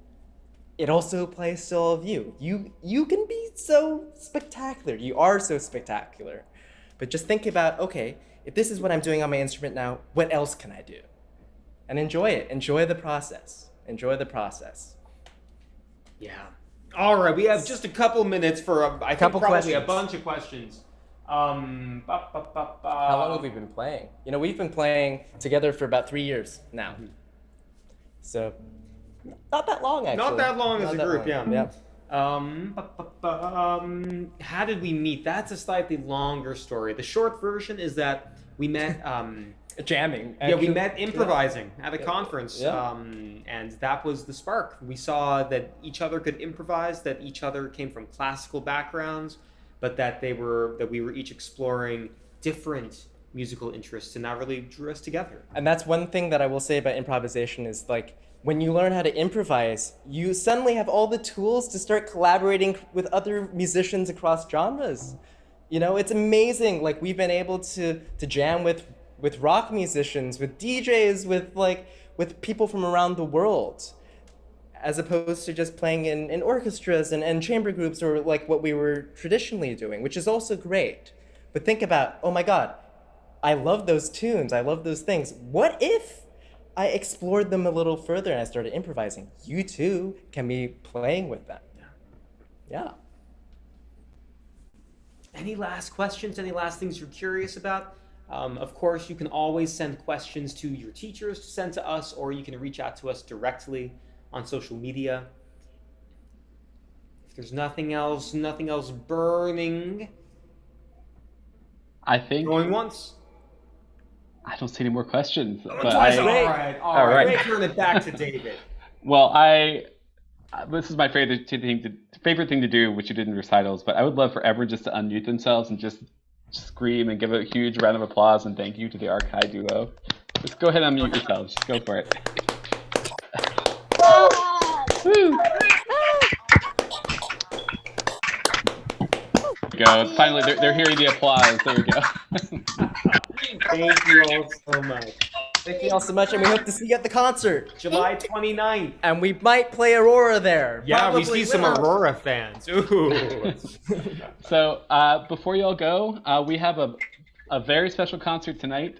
it also applies to all of you. You can be so spectacular. You are so spectacular. But just think about, okay, if this is what I'm doing on my instrument now, what else can I do? And enjoy it. Enjoy the process. Enjoy the process. Yeah. All right, we have just a couple minutes for I think Couple probably a questions. bunch of questions. How long have we been playing? You know, we've been playing together for about 3 years now. So, not that long, actually. Not that long as a that group, long. yeah. How did we meet? That's a slightly longer story. The short version is that we met. Jamming. Yeah, we actually. met improvising at a conference, Yeah. and that was the spark. We saw that each other could improvise, that each other came from classical backgrounds, but that we were each exploring different musical interests, and that really drew us together. And that's one thing that I will say about improvisation is like, when you learn how to improvise, you suddenly have all the tools to start collaborating with other musicians across genres. You know, it's amazing. Like, we've been able to jam with rock musicians, with DJs, with people from around the world, as opposed to just playing in orchestras and chamber groups, or like what we were traditionally doing, which is also great. But think about, oh my God, I love those tunes, I love those things. What if I explored them a little further and I started improvising? You too can be playing with them. Yeah. Any last questions? Any last things you're curious about? Of course, you can always send questions to your teachers to send to us, or you can reach out to us directly on social media. If there's nothing else burning, I think going once. I don't see any more questions. Going But twice. I, All right. right. We'll turn it back to David. well, this is my favorite thing to do, which you did in recitals. But I would love for everyone just to unmute themselves and just scream and give a huge round of applause and thank you to the ARKAI duo. Just go ahead and unmute yourselves. Just go for it. Woo! Go. Finally, they're hearing the applause. There we go. Thank you all so much. Thank you all so much, and we hope to see you at the concert. July 29th. And we might play Aurora there. Yeah, we Probably see some will. Aurora fans. Ooh. So before y'all go, we have a very special concert tonight,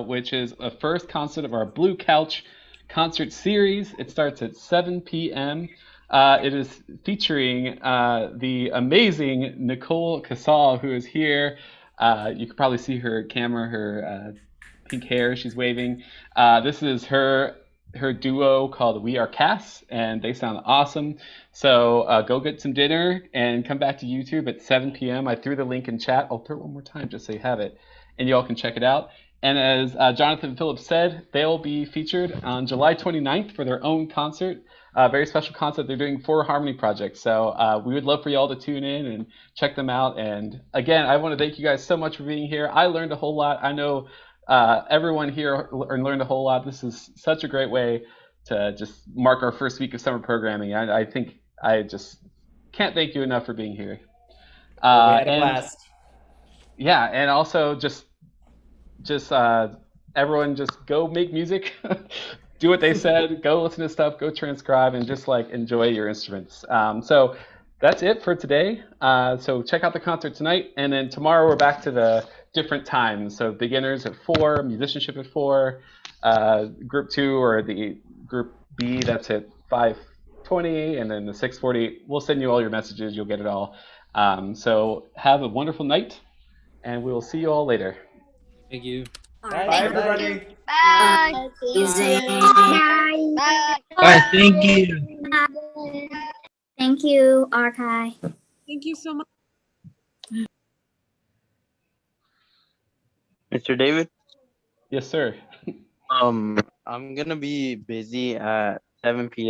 which is the first concert of our Blue Couch concert series. It starts at 7 p.m. It is featuring the amazing Nicole Casal, who is here. You can probably see her camera, her pink hair, she's waving. This is her duo called We Are Cass, and they sound awesome. So go get some dinner and come back to YouTube at 7 p.m. I threw the link in chat. I'll throw it one more time just so you have it, and you all can check it out. And as Jonathan Phillips said, they'll be featured on July 29th for their own concert. Very special concert they're doing for Harmony Project. So we would love for y'all to tune in and check them out. And again, I want to thank you guys so much for being here. I learned a whole lot. I know everyone here learned a whole lot. This is such a great way to just mark our first week of summer programming. I think I just can't thank you enough for being here. We had a blast. Yeah, and also just everyone just go make music. Do what they said, go listen to stuff, go transcribe, and just like enjoy your instruments. So that's it for today. So check out the concert tonight, and then tomorrow we're back to the different times. So beginners at 4, musicianship at 4, group 2 or the group B, that's at 5:20, and then the 6:40. We'll send you all your messages, you'll get it all. So have a wonderful night, and we will see you all later. Thank you. Bye, everybody. Bye. Bye. Bye. Thank you. Thank you, ARKAI. Thank you so much. Mr. David, Yes, sir. I'm gonna be busy at 7 p.m.